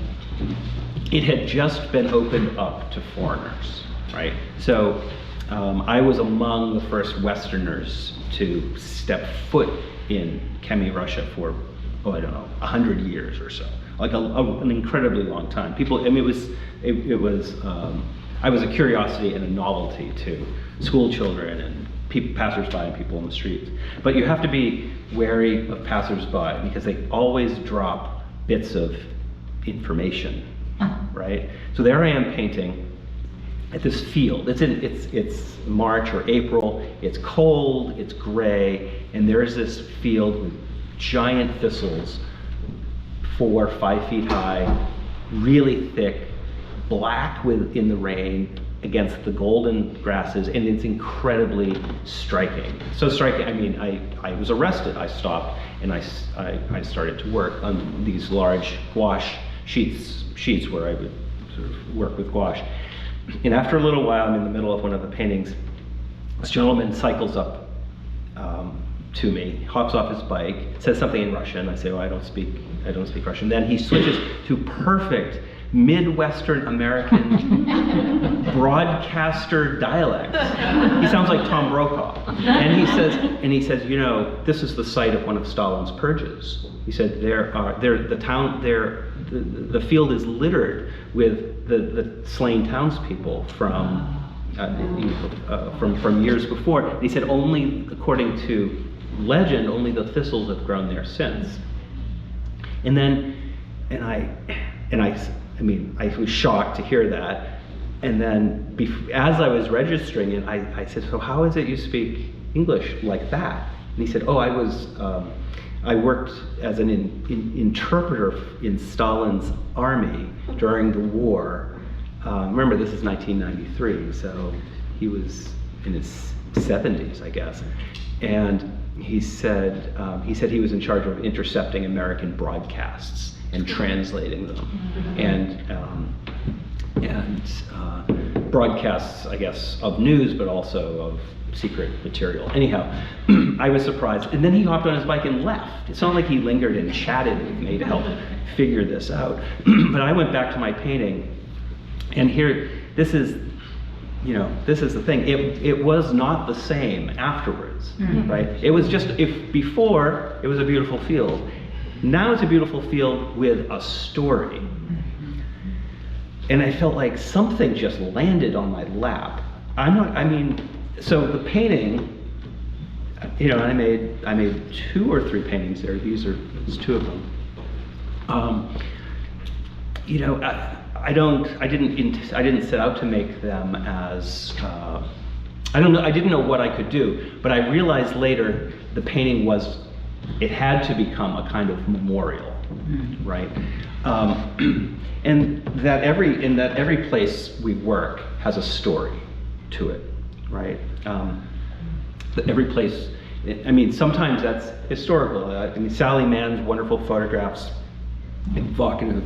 it had just been opened up to foreigners, right? So I was among the first Westerners to step foot in Kemi, Russia for, I don't know, 100 years or so, like an incredibly long time. People, I mean, it was I was a curiosity and a novelty to school children and passersby and people in the streets. But you have to be wary of passersby because they always drop bits of information, right? So there I am painting at this field. It's March or April. It's cold. It's gray, and there's this field with giant thistles, 4 or 5 feet high, really thick, black in the rain against the golden grasses, and it's incredibly striking. So striking. I mean, I was arrested. I stopped and I started to work on these large gouache sheets where I would sort of work with gouache. And after a little while, I'm in the middle of one of the paintings. This gentleman cycles up to me, hops off his bike, says something in Russian. I say, "Oh, I don't speak Russian." Then he switches to perfect Midwestern American broadcaster dialect. He sounds like Tom Brokaw. And he says, "You know, this is the site of one of Stalin's purges." He said, the field is littered with the slain townspeople from years before. And he said, only, according to legend, only the thistles have grown there since. And then, I mean, I was shocked to hear that. And then, as I was registering it, I said, "So how is it you speak English like that?" And he said, "Oh, I worked as an interpreter in Stalin's army during the war." Remember, this is 1993, so he was in his 70s, I guess. And he said he was in charge of intercepting American broadcasts and translating them, and broadcasts, I guess, of news, but also of secret material. Anyhow, I was surprised. And then he hopped on his bike and left. It's not like he lingered and chatted with me to help figure this out. But I went back to my painting, and here, this is the thing. It was not the same afterwards, right? It was just, before, it was a beautiful field. Now it's a beautiful field with a story. And I felt like something just landed on my lap. So the painting, I made 2 or 3 paintings there. There's 2 of them. I didn't set out to make them as, I didn't know what I could do, but I realized later the painting was it had to become a kind of memorial, right? And that every place we work has a story to it, right? That every place, I mean, sometimes that's historical. I mean, Sally Mann's wonderful photographs, evocative,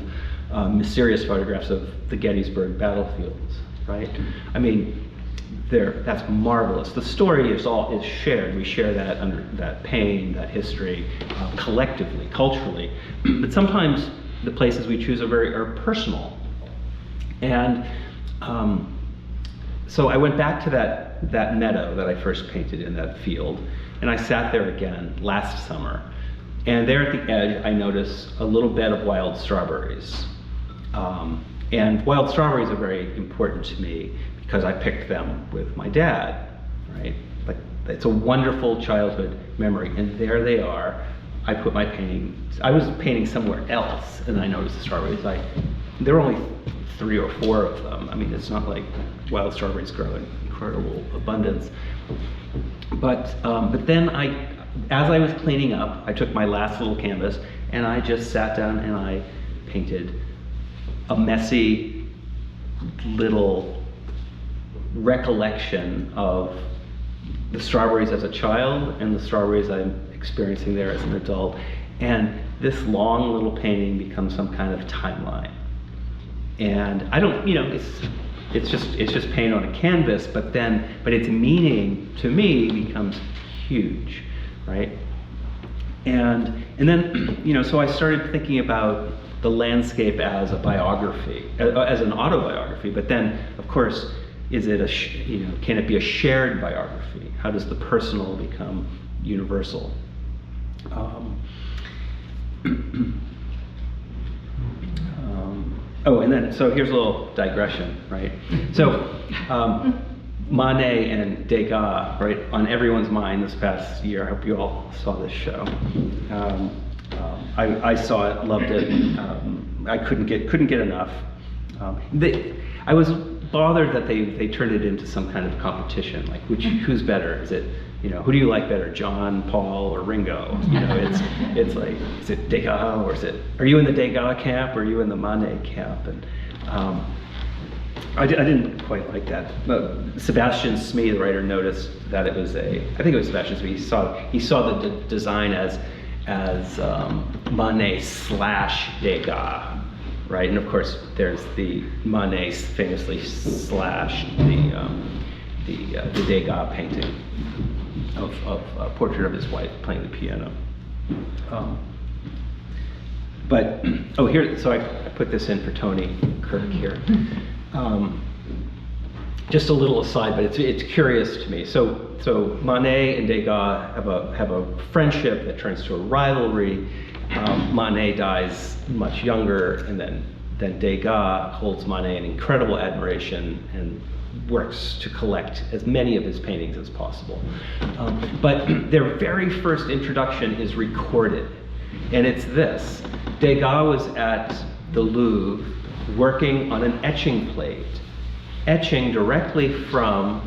mysterious photographs of the Gettysburg battlefields, right? I mean, that's marvelous. The story is shared. We share that pain, that history, collectively, culturally. But sometimes the places we choose are personal. And so I went back to that meadow that I first painted in that field, and I sat there again last summer. And there at the edge, I noticed a little bed of wild strawberries. And wild strawberries are very important to me because I picked them with my dad, right? Like, it's a wonderful childhood memory, and there they are. I put my painting, I was painting somewhere else, and I noticed the strawberries. There were only 3 or 4 of them. I mean, it's not like wild strawberries grow in incredible abundance. But then as I was cleaning up, I took my last little canvas, and I just sat down and I painted a messy little recollection of the strawberries as a child and the strawberries I'm experiencing there as an adult. And this long little painting becomes some kind of timeline. And I don't, it's just paint on a canvas, but its meaning to me becomes huge, right? And then, so I started thinking about the landscape as a biography, as an autobiography, but then, of course, can it be a shared biography? How does the personal become universal? So here's a little digression, right? So Manet and Degas, right, on everyone's mind this past year. I hope you all saw this show. I saw it, loved it. I couldn't get enough. I was bothered that they turned it into some kind of competition, like who's better? Is it, who do you like better, John, Paul, or Ringo? It's like, is it Degas, or are you in the Degas camp, or are you in the Manet camp? And I didn't quite like that. But Sebastian Smee, the writer, noticed that it was I think it was Sebastian Smee. He saw the design as Manet / Degas. Right, and of course, there's the Manet famously slashed the Degas painting of a portrait of his wife playing the piano. So I put this in for Tony Kirk here. Just a little aside, but it's curious to me. So Manet and Degas have a friendship that turns to a rivalry. Manet dies much younger, and then Degas holds Manet in incredible admiration and works to collect as many of his paintings as possible. But their very first introduction is recorded, and it's this. Degas was at the Louvre working on an etching plate, etching directly from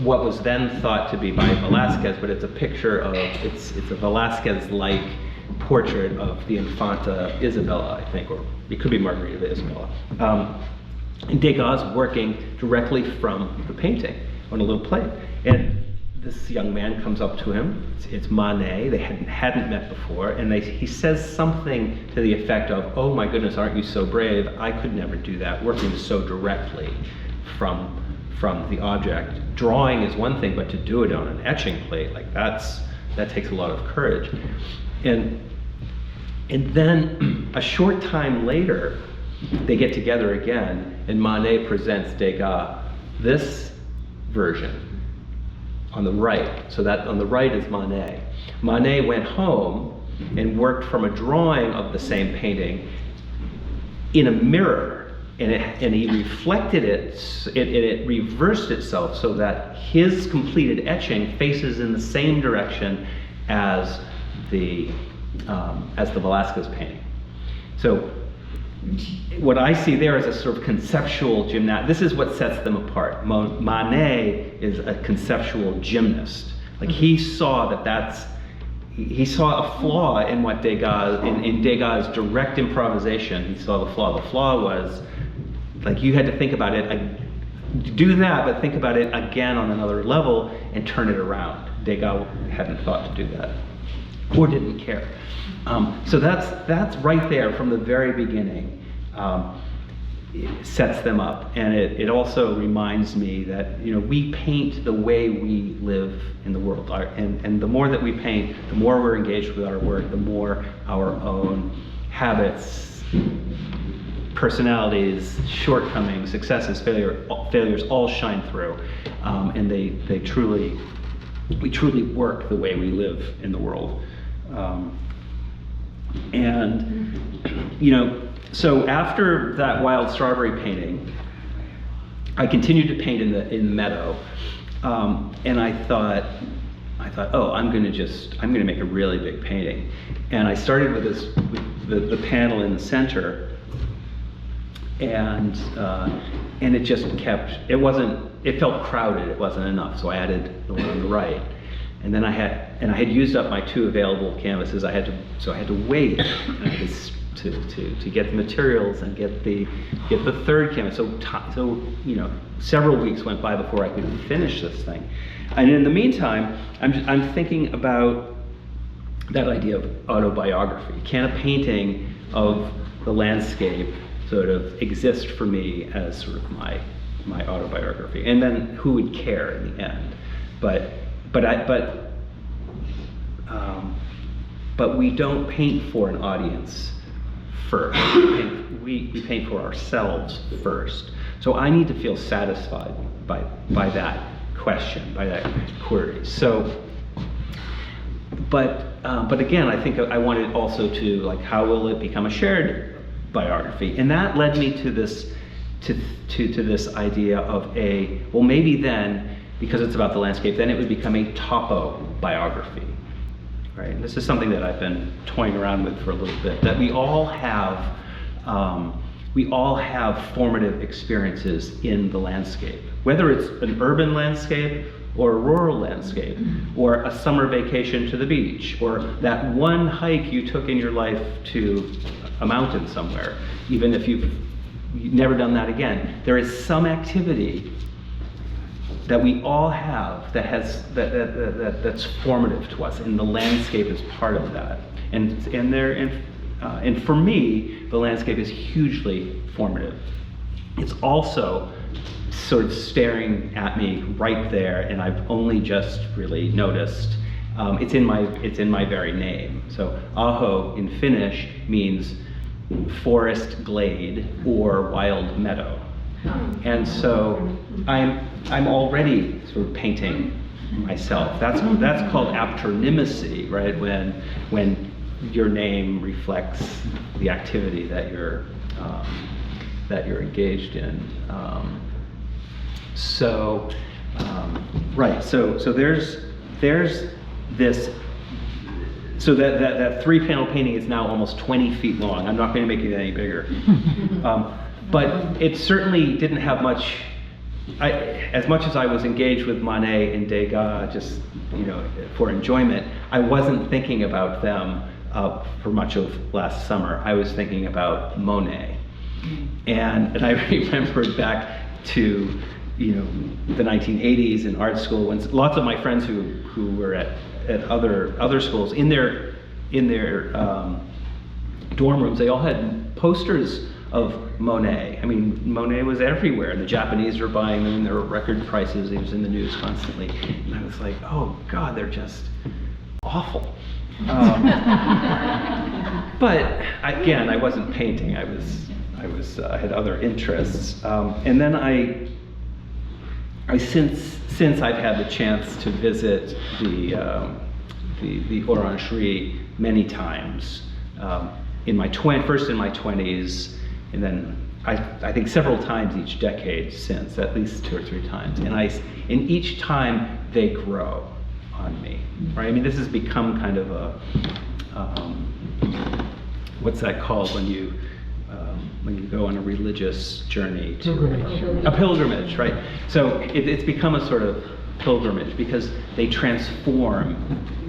what was then thought to be by Velázquez, but it's a picture of, it's a Velázquez-like portrait of the Infanta Isabella, I think, or it could be Margarita Isabella. And Degas working directly from the painting on a little plate. And this young man comes up to him, it's Manet, they hadn't met before, and he says something to the effect of, "Oh my goodness, aren't you so brave? I could never do that, working so directly from the object. Drawing is one thing, but to do it on an etching plate, like that takes a lot of courage." And then a short time later, they get together again, and Manet presents Degas this version on the right. So that on the right is Manet. Manet went home and worked from a drawing of the same painting in a mirror, and he reflected it, it reversed itself so that his completed etching faces in the same direction as the Velázquez painting. So what I see there is a sort of conceptual gymnast. This is what sets them apart. Manet is a conceptual gymnast. Like he saw that he saw a flaw in what Degas, in Degas' direct improvisation. He saw the flaw. The flaw was, like, you had to think about it, do that, but think about it again on another level and turn it around. Degas hadn't thought to do that, or didn't care. So that's right there from the very beginning. It sets them up, and it also reminds me that, you know, we paint the way we live in the world, and the more that we paint, the more we're engaged with our work, the more our own habits, personalities, shortcomings, successes, failures all shine through, and we truly work the way we live in the world. And, you know, so after that wild strawberry painting, I continued to paint in the meadow, and I thought, oh, I'm gonna make a really big painting, and I started with the panel in the center, and it just kept. It felt crowded. It wasn't enough, so I added the one on the right. And then I had used up my 2 available canvases. I had to wait to get the materials and get the 3rd canvas. So you know, several weeks went by before I could finish this thing. And in the meantime, I'm thinking about that idea of autobiography. Can a painting of the landscape sort of exist for me as sort of my autobiography? And then who would care in the end? But we don't paint for an audience first. We paint for ourselves first. So I need to feel satisfied by that question, by that query. So, but again, I think I wanted also to, like, how will it become a shared biography? And that led me to this idea of well, maybe then, because it's about the landscape, then it would become a topo biography, right? And this is something that I've been toying around with for a little bit, that we all have formative experiences in the landscape, whether it's an urban landscape or a rural landscape, or a summer vacation to the beach, or that one hike you took in your life to a mountain somewhere, even if you've never done that again. There is some activity that we all have that's formative to us, and the landscape is part of that. And for me, the landscape is hugely formative. It's also sort of staring at me right there, and I've only just really noticed. It's in my very name. So Aho in Finnish means forest glade or wild meadow. And so I'm already sort of painting myself. That's called aptonymacy, right? When your name reflects the activity that you're engaged in. Right. So there's this. So that 3-panel painting is now almost 20 feet long. I'm not going to make it any bigger. But it certainly didn't have much. As much as I was engaged with Monet and Degas, just, you know, for enjoyment, I wasn't thinking about them for much of last summer. I was thinking about Monet, and I remembered back to, you know, the 1980s in art school, when lots of my friends who were at other schools, in their dorm rooms, they all had posters of Monet. I mean, Monet was everywhere, and the Japanese were buying them, and there were record prices. He was in the news constantly, and I was like, oh God, they're just awful. But again, I wasn't painting. I had other interests, and then I since I've had the chance to visit the Orangerie many times, first in my 20s, and then I think several times each decade since, at least 2 or 3 times, and each time they grow on me, right? I mean, this has become kind of a what's that called when you go on a religious journey to a pilgrimage, right? So it's become a sort of pilgrimage because they transform.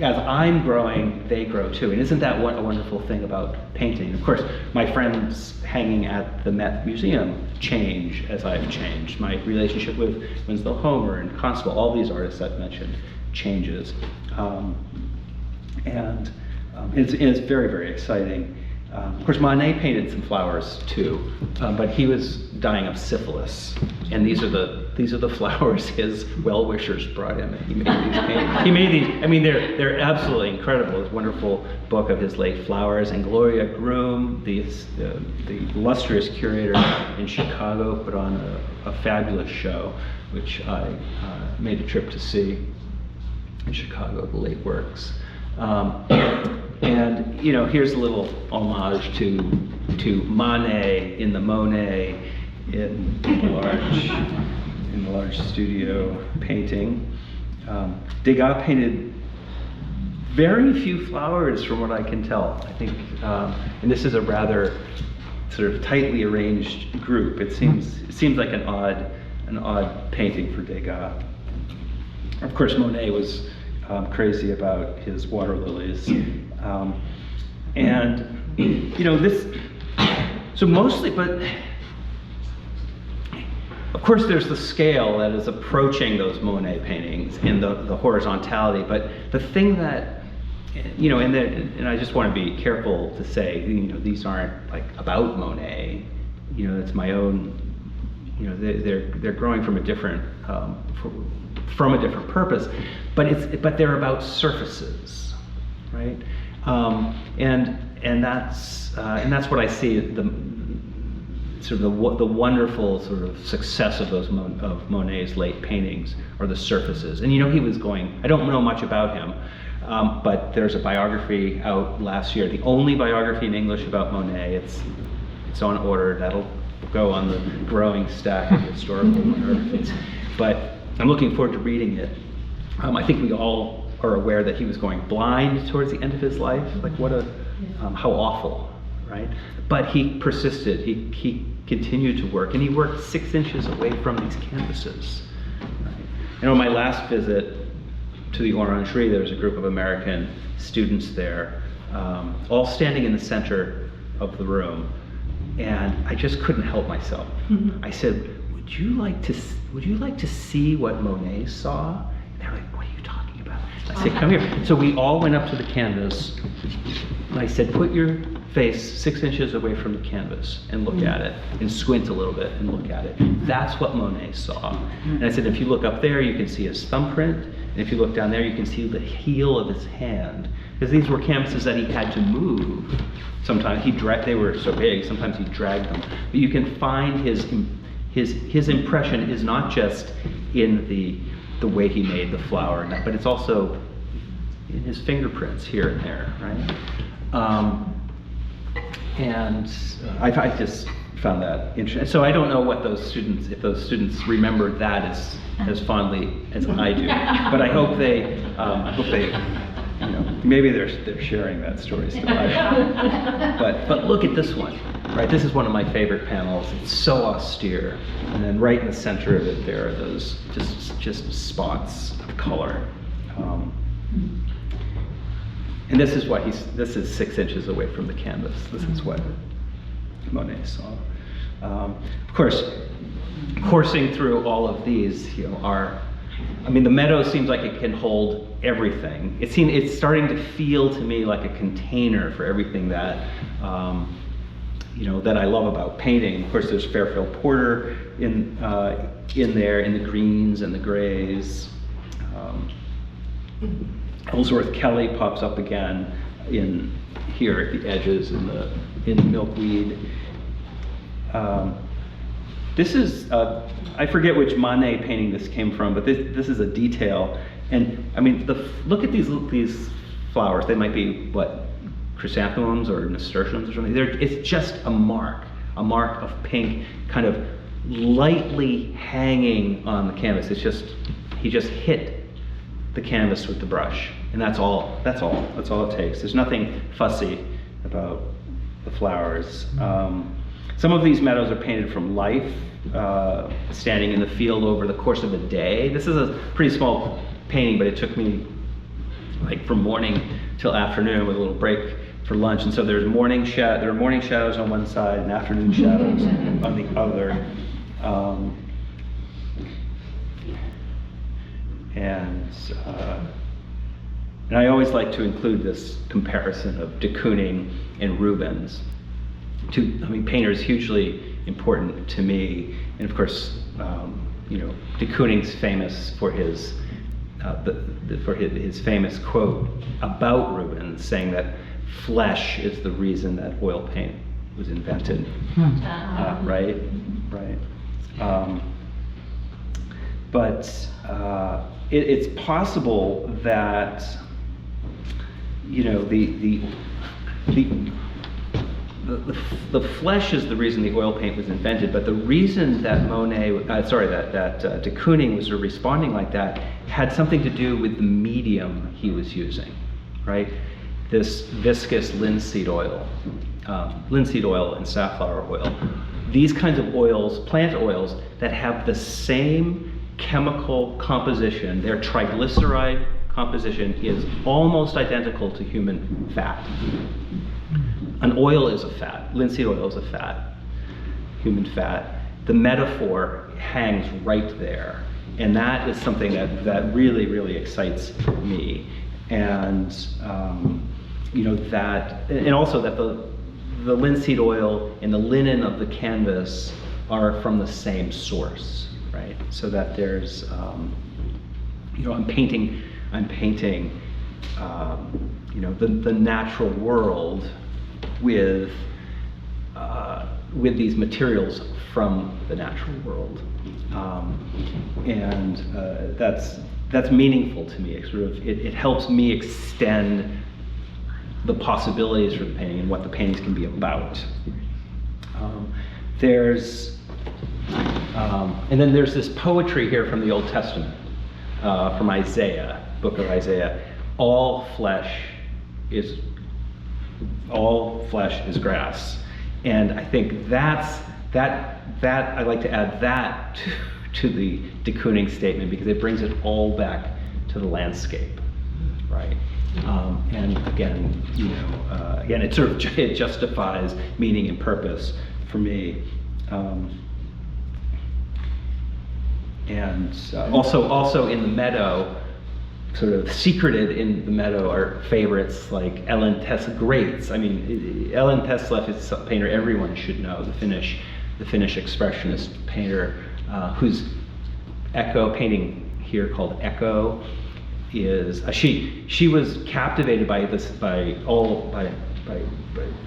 As I'm growing, they grow too. And isn't that what a wonderful thing about painting? Of course, my friends hanging at the Met Museum change as I've changed. My relationship with Winslow Homer and Constable, all these artists I've mentioned, changes. It's very, very exciting. Of course, Monet painted some flowers too, but he was dying of syphilis, and these are the flowers his well-wishers brought him. And he made these paintings. He made these. I mean, they're absolutely incredible. This wonderful book of his late flowers, and Gloria Groom, the illustrious curator in Chicago, put on a fabulous show, which I made a trip to see in Chicago, the late works. And you know, here's a little homage to Manet in the Monet in the large studio painting. Degas painted very few flowers, from what I can tell. I think, and this is a rather sort of tightly arranged group. It seems like an odd painting for Degas. Of course, Monet was crazy about his water lilies. And, you know, so mostly, but of course there's the scale that is approaching those Monet paintings in the horizontality, but the thing that, you know, and I just want to be careful to say, you know, these aren't like about Monet, you know, it's my own, you know, they're growing from a different, from a different purpose, but they're about surfaces, right? And that's what I see the wonderful sort of success of of Monet's late paintings, are the surfaces. And you know, he was going. I don't know much about him, but there's a biography out last year, the only biography in English about Monet. It's on order. That'll go on the growing stack of historical biographies. But I'm looking forward to reading it. I think we all are aware that he was going blind towards the end of his life. Like how awful, right? But he persisted. He continued to work, and he worked 6 inches away from these canvases. Right? And on my last visit to the Orangerie, there was a group of American students there, all standing in the center of the room, and I just couldn't help myself. Mm-hmm. I said, would you like to see what Monet saw? And they're like, what are you talking about? I said, come here. So we all went up to the canvas, and I said, put your face 6 inches away from the canvas and look at it, and squint a little bit and look at it. That's what Monet saw. And I said, if you look up there, you can see his thumbprint, and if you look down there, you can see the heel of his hand. Because these were canvases that he had to move. Sometimes they were so big, sometimes he dragged them. But you can find his impression is not just in the way he made the flower, but it's also in his fingerprints here and there, right? And I just found that interesting. So I don't know what if those students remembered that as fondly as I do. But I hope they, you know, maybe they're sharing that story still. But look at this one, right? This is one of my favorite panels. It's so austere, and then right in the center of it, there are those just spots of color. And this is 6 inches away from the canvas. This is what Monet saw. Of course, coursing through all of these, you know, the meadow seems like it can hold everything. It's starting to feel to me like a container for everything that, you know, that I love about painting. Of course, there's Fairfield Porter in there, in the greens and the grays. Ellsworth Kelly pops up again in here at the edges in the milkweed. This is I forget which Manet painting this came from, but this is a detail. And I mean, look at these flowers. They might be chrysanthemums or nasturtiums or something. It's just a mark of pink, kind of lightly hanging on the canvas. He just hit the canvas with the brush, and that's all it takes. There's nothing fussy about the flowers. Some of these meadows are painted from life, standing in the field over the course of a day. This is a pretty small painting, but it took me like from morning till afternoon with a little break for lunch. And so there are morning shadows on one side and afternoon shadows on the other. And I always like to include this comparison of de Kooning and Rubens. Painter is hugely important to me, and of course, de Kooning's famous for his his famous quote about Rubens, saying that flesh is the reason that oil paint was invented. Right. But it's possible that the flesh is the reason the oil paint was invented, but the reason that that de Kooning was responding like that had something to do with the medium he was using, right? This viscous linseed oil and safflower oil. These kinds of oils, plant oils, that have the same chemical composition, their triglyceride composition is almost identical to human fat. An oil is a fat, linseed oil is a fat, human fat. The metaphor hangs right there. And that is something that really, really excites me. And, and also that the linseed oil and the linen of the canvas are from the same source, right? So that there's, I'm painting, the natural world with these materials from the natural world, and that's meaningful to me. It helps me extend the possibilities for the painting and what the paintings can be about. And then there's this poetry here from the Old Testament, from Isaiah, book of Isaiah. All flesh is grass, and I think that I like to add that to the de Kooning statement, because it brings it all back to the landscape, right? And again, it justifies meaning and purpose for me. Also in the meadow, sort of secreted in the meadow, are favorites like Ellen Tesleff. Ellen Tesleff is a painter everyone should know, the Finnish expressionist painter, whose Echo painting here called Echo is she was captivated by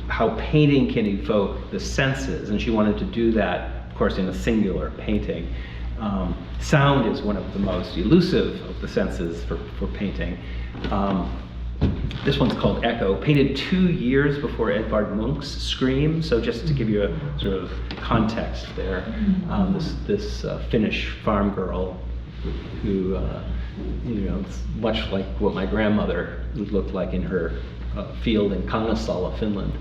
how painting can evoke the senses, and she wanted to do that, of course, in a singular painting. Sound is one of the most elusive of the senses for painting. This one's called Echo, painted 2 years before Edvard Munch's Scream. So just to give you a sort of context there, this Finnish farm girl who, much like what my grandmother looked like in her field in Kangasala, Finland.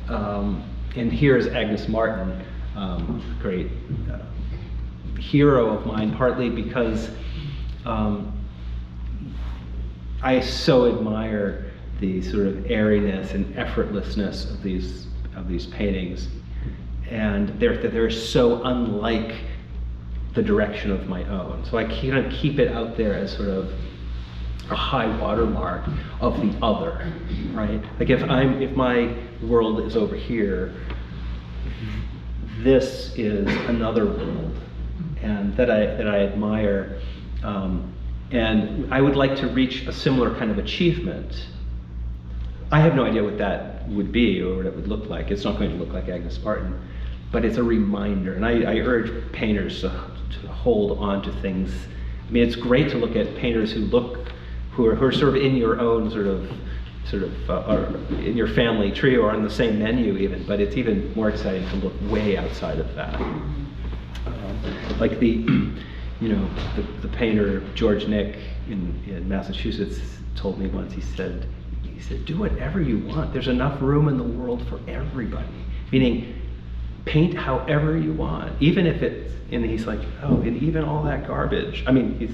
And here's Agnes Martin, great hero of mine, partly because I so admire the sort of airiness and effortlessness of these paintings, and they're so unlike the direction of my own. So I kind of keep it out there as sort of a high watermark of the other, right? Like if my world is over here, this is another world, and that I admire, and I would like to reach a similar kind of achievement. I have no idea what that would be or what it would look like. It's not going to look like Agnes Martin, but it's a reminder, and I urge painters to hold on to things. I mean, it's great to look at painters who are sort of in your own sort of or in your family tree or on the same menu even, but it's even more exciting to look way outside of that. Like the painter George Nick in Massachusetts told me once, he said, do whatever you want. There's enough room in the world for everybody. Meaning, paint however you want, even if it's, and he's like, oh, and even all that garbage. I mean, he's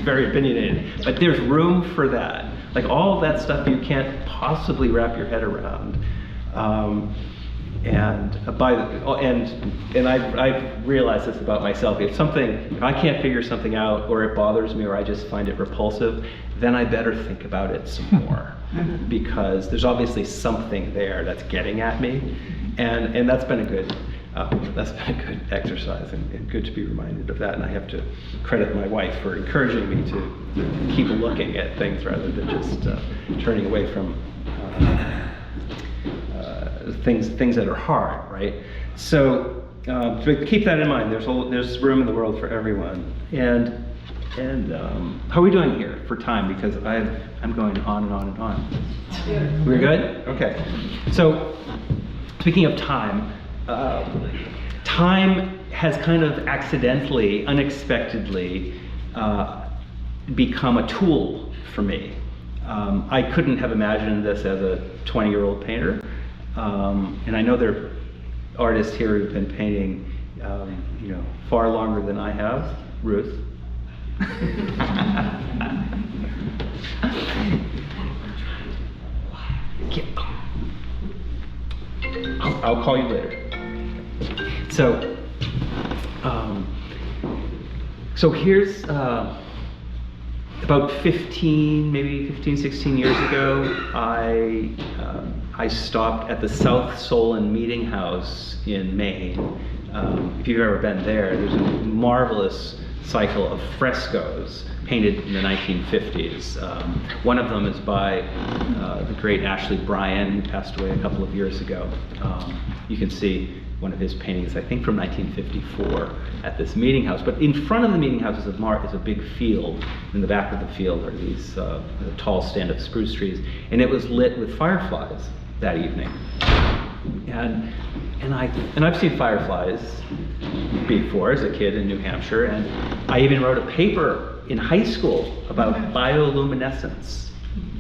very opinionated, but there's room for that. Like all of that stuff you can't possibly wrap your head around. And I've realized this about myself. If I can't figure something out, or it bothers me, or I just find it repulsive, then I better think about it some more, because there's obviously something there that's getting at me, and that's been a good exercise, and good to be reminded of that. And I have to credit my wife for encouraging me to keep looking at things rather than just turning away from things that are hard, right? So keep that in mind. There's room in the world for everyone. And how are we doing here for time? Because I'm going on and on and on. We're good? Okay. So speaking of time, time has kind of accidentally, unexpectedly become a tool for me. I couldn't have imagined this as a 20-year-old painter. And I know there are artists here who've been painting, far longer than I have. Ruth. I'll call you later. So here's about 15, 16 years ago, I stopped at the South Solon Meeting House in Maine. If you've ever been there, there's a marvelous cycle of frescoes painted in the 1950s. One of them is by the great Ashley Bryan, who passed away a couple of years ago. You can see one of his paintings, I think from 1954, at this meeting house. But in front of the meeting house is a big field. In the back of the field are these tall stand-up spruce trees, and it was lit with fireflies that evening. And I've seen fireflies before as a kid in New Hampshire, and I even wrote a paper in high school about bioluminescence.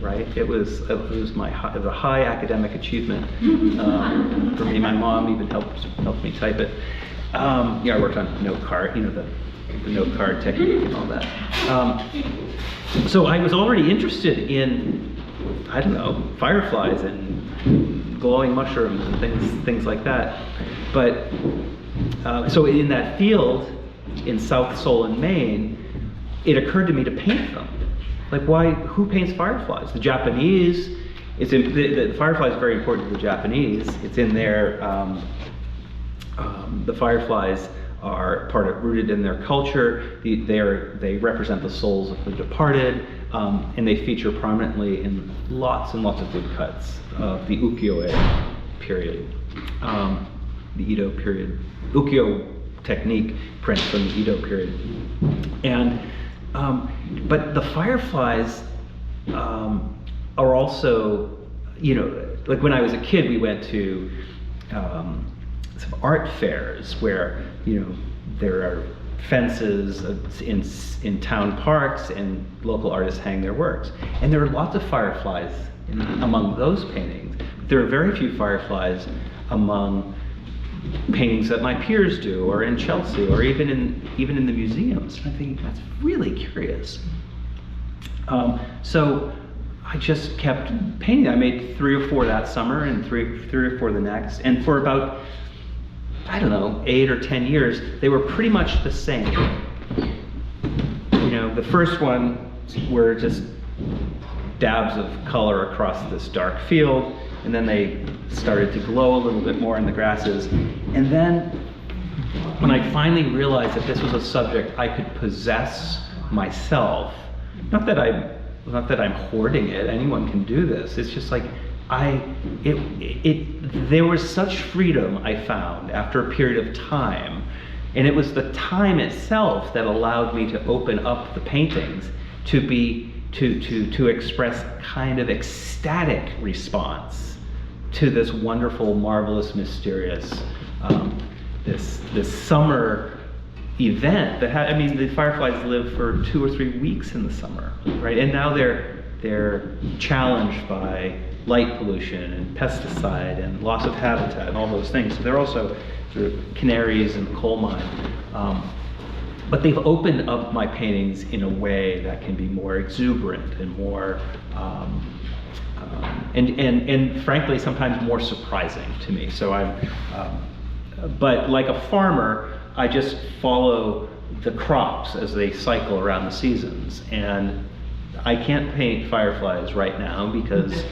Right, it was a high academic achievement for me. My mom even helped me type it. I worked on note card, the note card technique and all that. So I was already interested in, fireflies and glowing mushrooms and things like that. But so in that field in South Solon, Maine, it occurred to me to paint them. Like, who paints fireflies? The Japanese, the firefly is very important to the Japanese. It's in their, the fireflies are rooted in their culture. They represent the souls of the departed, and they feature prominently in lots and lots of woodcuts of the ukiyo-e period, the Edo period. Ukiyo technique prints from the Edo period. And but the fireflies are also, like when I was a kid, we went to some art fairs where, there are fences in town parks and local artists hang their works. And there are lots of fireflies among those paintings. There are very few fireflies among paintings that my peers do, or in Chelsea, or even in the museums. And I think that's really curious. So I just kept painting. I made 3 or 4 that summer, and three or 4 the next. And for about, 8 or 10 years, they were pretty much the same. The first one were just dabs of color across this dark field, and then they started to glow a little bit more in the grasses. And then when I finally realized that this was a subject I could possess myself, not that I'm hoarding it, anyone can do this, it's just like there was such freedom I found after a period of time, and it was the time itself that allowed me to open up the paintings to express kind of ecstatic response to this wonderful, marvelous, mysterious, this summer event that had, the fireflies live for 2 or 3 weeks in the summer, right? And now they're challenged by light pollution and pesticide and loss of habitat and all those things. So they're also sort of canaries in the coal mine. But they've opened up my paintings in a way that can be more exuberant and more, and frankly, sometimes more surprising to me. So but like a farmer, I just follow the crops as they cycle around the seasons. And I can't paint fireflies right now because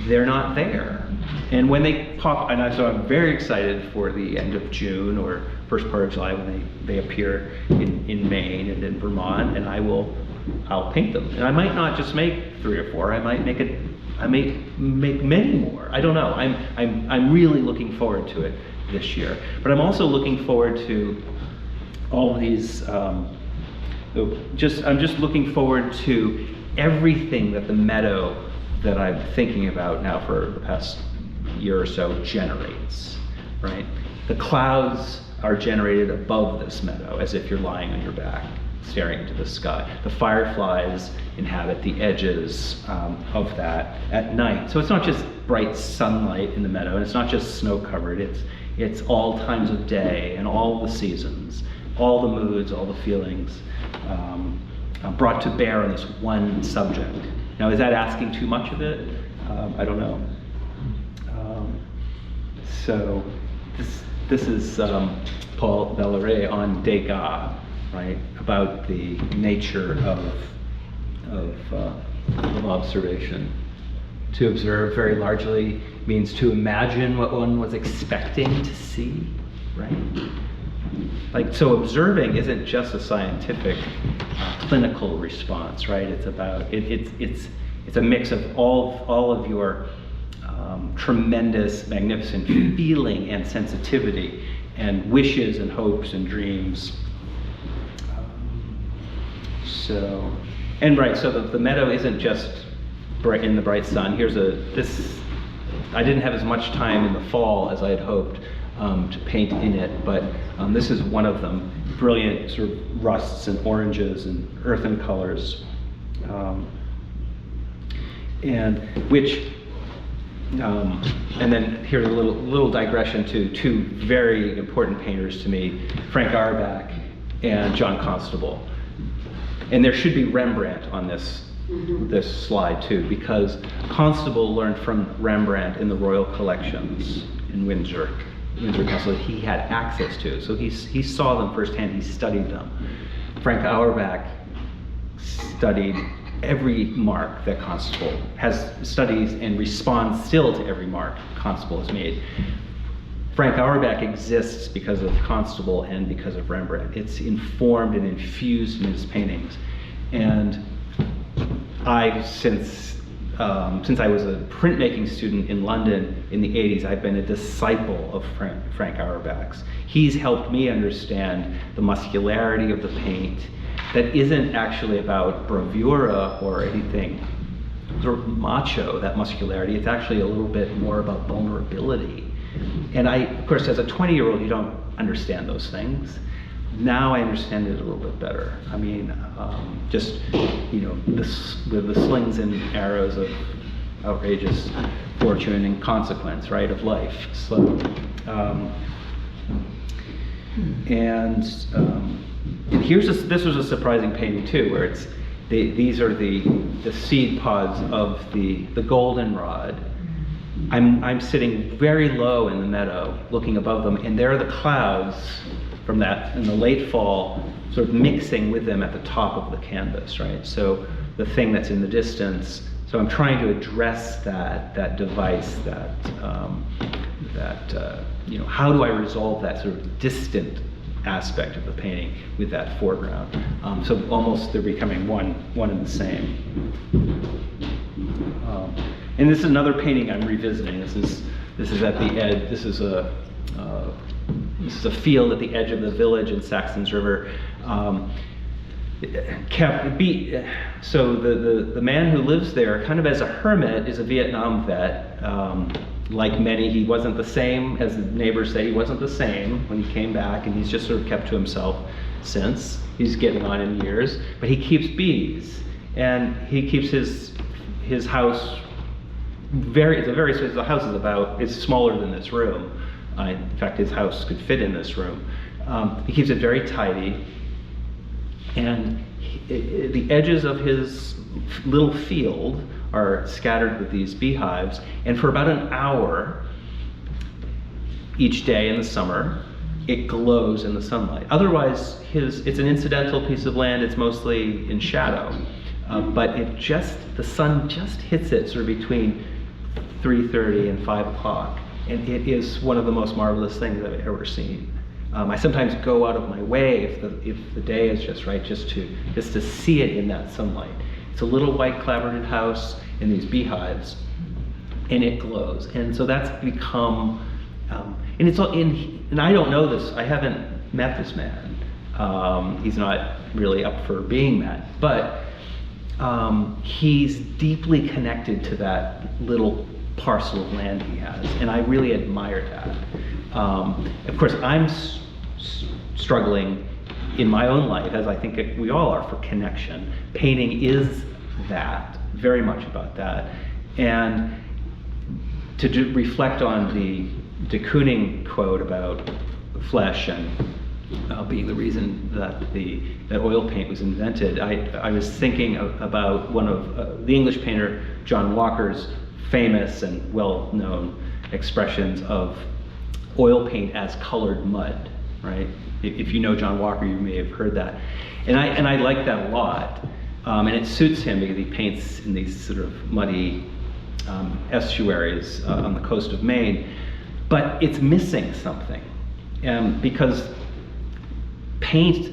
they're not there. And when they pop, so I'm very excited for the end of June or first part of July when they appear in Maine and in Vermont, and I'll paint them. And I might not just make 3 or 4. I might make many more. I don't know. I'm really looking forward to it this year. But I'm also looking forward to all of these. I'm just looking forward to everything that the meadow that I'm thinking about now for the past year or so generates, right? The clouds are generated above this meadow as if you're lying on your back staring into the sky. The fireflies inhabit the edges of that at night. So it's not just bright sunlight in the meadow, and it's not just snow covered, it's all times of day and all the seasons, all the moods, all the feelings brought to bear on this one subject. Now, is that asking too much of it? I don't know. So this is Paul Valery on Degas, right? About the nature of observation. To observe very largely means to imagine what one was expecting to see, right? Like, so observing isn't just a scientific clinical response, right? It's about it's a mix of all of your tremendous, magnificent feeling and sensitivity and wishes and hopes and dreams. So the meadow isn't just bright in the bright sun. I didn't have as much time in the fall as I had hoped to paint in it, but this is one of them. Brilliant sort of rusts and oranges and earthen colors, and then here's a little digression to 2 very important painters to me, Frank Auerbach and John Constable. And there should be Rembrandt on this slide too, because Constable learned from Rembrandt in the Royal Collections in Windsor Castle that he had access to. So he saw them firsthand, he studied them. Frank Auerbach studied every mark that Constable studies and responds still to every mark Constable has made. Frank Auerbach exists because of Constable and because of Rembrandt. It's informed and infused in his paintings. And since I was a printmaking student in London in the 80s, I've been a disciple of Frank Auerbach's. He's helped me understand the muscularity of the paint that isn't actually about bravura or anything sort of macho, that muscularity. It's actually a little bit more about vulnerability. And of course, as a 20-year-old, you don't understand those things. Now I understand it a little bit better. I mean, with the slings and arrows of outrageous fortune and consequence, right, of life. So, and this was a surprising painting too, where these are the seed pods of the goldenrod. I'm sitting very low in the meadow, looking above them, and there are the clouds from that in the late fall, sort of mixing with them at the top of the canvas, right? So the thing that's in the distance. So I'm trying to address that device, how do I resolve that sort of distant aspect of the painting with that foreground? So almost they're becoming one and the same. And this is another painting I'm revisiting. This is at the edge. This is a field at the edge of the village in Saxons River. So the man who lives there, kind of as a hermit, is a Vietnam vet. Like many, he wasn't the same, as the neighbors say, he wasn't the same when he came back, and he's just sort of kept to himself since. He's getting on in years, but he keeps bees, and he keeps his house the house is it's smaller than this room. In fact, his house could fit in this room. He keeps it very tidy, and the edges of his little field are scattered with these beehives, and for about an hour each day in the summer, it glows in the sunlight. Otherwise, it's an incidental piece of land. It's mostly in shadow, but the sun just hits it sort of between 3:30 and 5 o'clock, and it is one of the most marvelous things I've ever seen. I sometimes go out of my way if the day is just right, just to see it in that sunlight. It's a little white clapboarded house in these beehives, and it glows. And so that's become, and it's all in. And I don't know this. I haven't met this man. He's not really up for being met, but he's deeply connected to that little parcel of land he has, and I really admire that. Of course, I'm struggling in my own life, as I think we all are, for connection. Painting is that, very much about that. And to reflect on the de Kooning quote about flesh and being the reason that oil paint was invented, I was thinking about one of the English painter John Walker's famous and well-known expressions of oil paint as colored mud, right? If you know John Walker, you may have heard that. And I like that a lot. And it suits him because he paints in these sort of muddy estuaries on the coast of Maine. But it's missing something. Because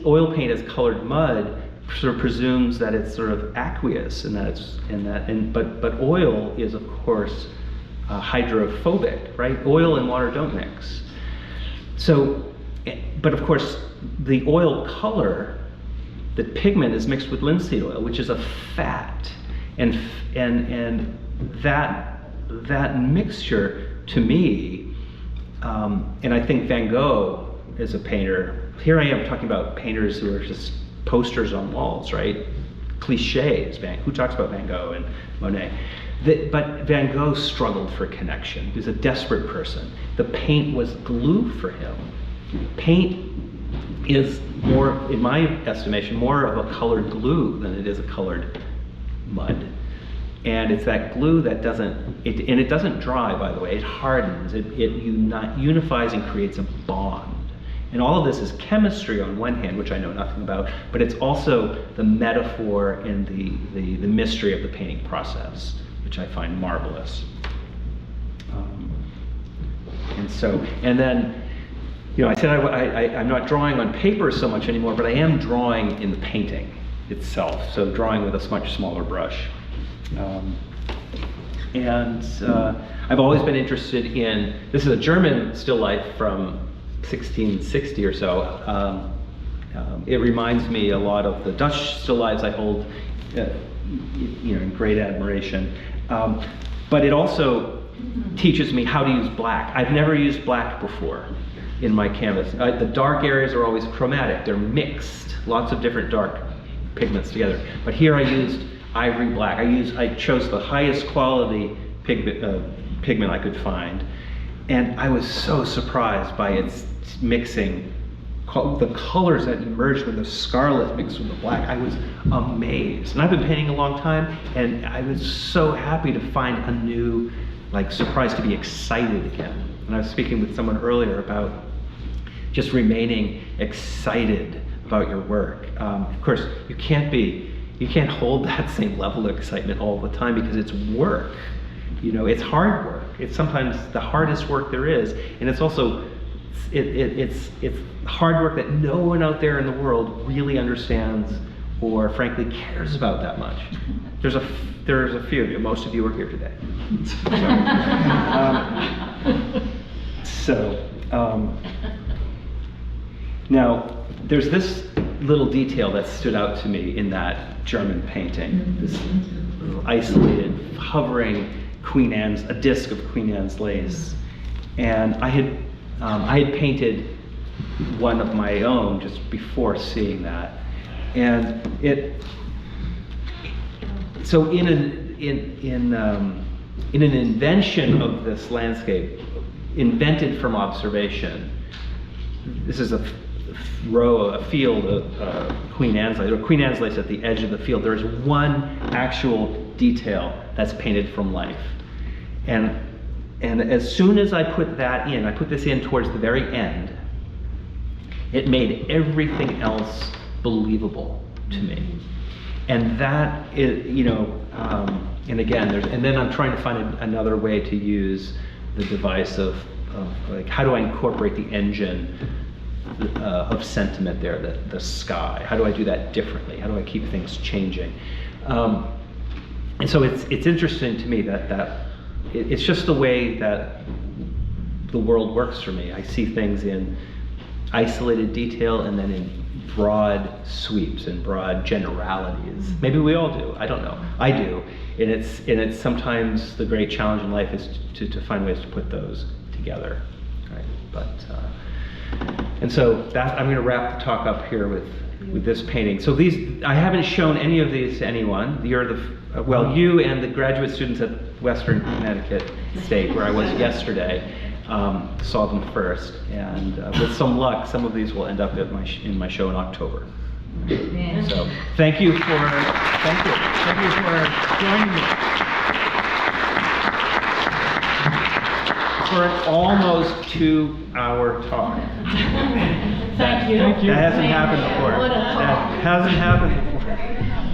oil paint as colored mud sort of presumes that it's sort of aqueous but oil is, of course, hydrophobic, right? Oil and water don't mix. So, but of course, the oil color, the pigment is mixed with linseed oil, which is a fat, and that mixture to me, and I think Van Gogh is a painter. Here I am talking about painters who are just posters on walls, right? Cliches. Who talks about Van Gogh and Monet? But Van Gogh struggled for connection. He was a desperate person. The paint was glue for him. Paint is more, in my estimation, more of a colored glue than it is a colored mud. And it's that glue that it doesn't dry, by the way, it hardens, it unifies and creates a bond. And all of this is chemistry on one hand, which I know nothing about, but it's also the metaphor and the mystery of the painting process, which I find marvelous. And then, I said I'm not drawing on paper so much anymore, but I am drawing in the painting itself, so drawing with a much smaller brush. I've always been interested in, this is a German still life from 1660 or so. It reminds me a lot of the Dutch still lifes I hold in great admiration. But it also teaches me how to use black. I've never used black before in my canvas. The dark areas are always chromatic. They're mixed, lots of different dark pigments together. But here I used ivory black. I chose the highest quality pigment I could find. And I was so surprised by its mixing, the colors that emerged when the scarlet mixed with the black. I was amazed. And I've been painting a long time, and I was so happy to find a new, surprise, to be excited again. And I was speaking with someone earlier about just remaining excited about your work. Of course, you can't hold that same level of excitement all the time because it's work. It's hard work. It's sometimes the hardest work there is, and it's also it's hard work that no one out there in the world really understands or frankly cares about that much. There's a few of you. Most of you are here today. Now there's this little detail that stood out to me in that German painting. This little isolated, hovering a disc of Queen Anne's lace, and I had painted one of my own just before seeing that, and so in in an invention of this landscape, invented from observation. This is a field of Queen Anne's Lace, or Queen Anne's Lace at the edge of the field. There is one actual detail that's painted from life. And as soon as I put that in, I put this in towards the very end, it made everything else believable to me. And that is, and again, and then I'm trying to find another way to use the device of like, how do I incorporate the engine of sentiment there, the sky? How do I do that differently? How do I keep things changing? And so it's interesting to me that it's just the way that the world works for me. I see things in isolated detail and then in broad sweeps and broad generalities. Maybe we all do, I don't know. I do. And it's sometimes the great challenge in life is to find ways to put those together. Right? And so I'm going to wrap the talk up here with this painting. So I haven't shown any of these to anyone. You and the graduate students at Western Connecticut State, where I was yesterday, saw them first. And with some luck, some of these will end up in my show in October. Yeah. So thank you for joining me for an almost 2-hour talk. Thank you. That hasn't happened before. What a talk. That hasn't happened before.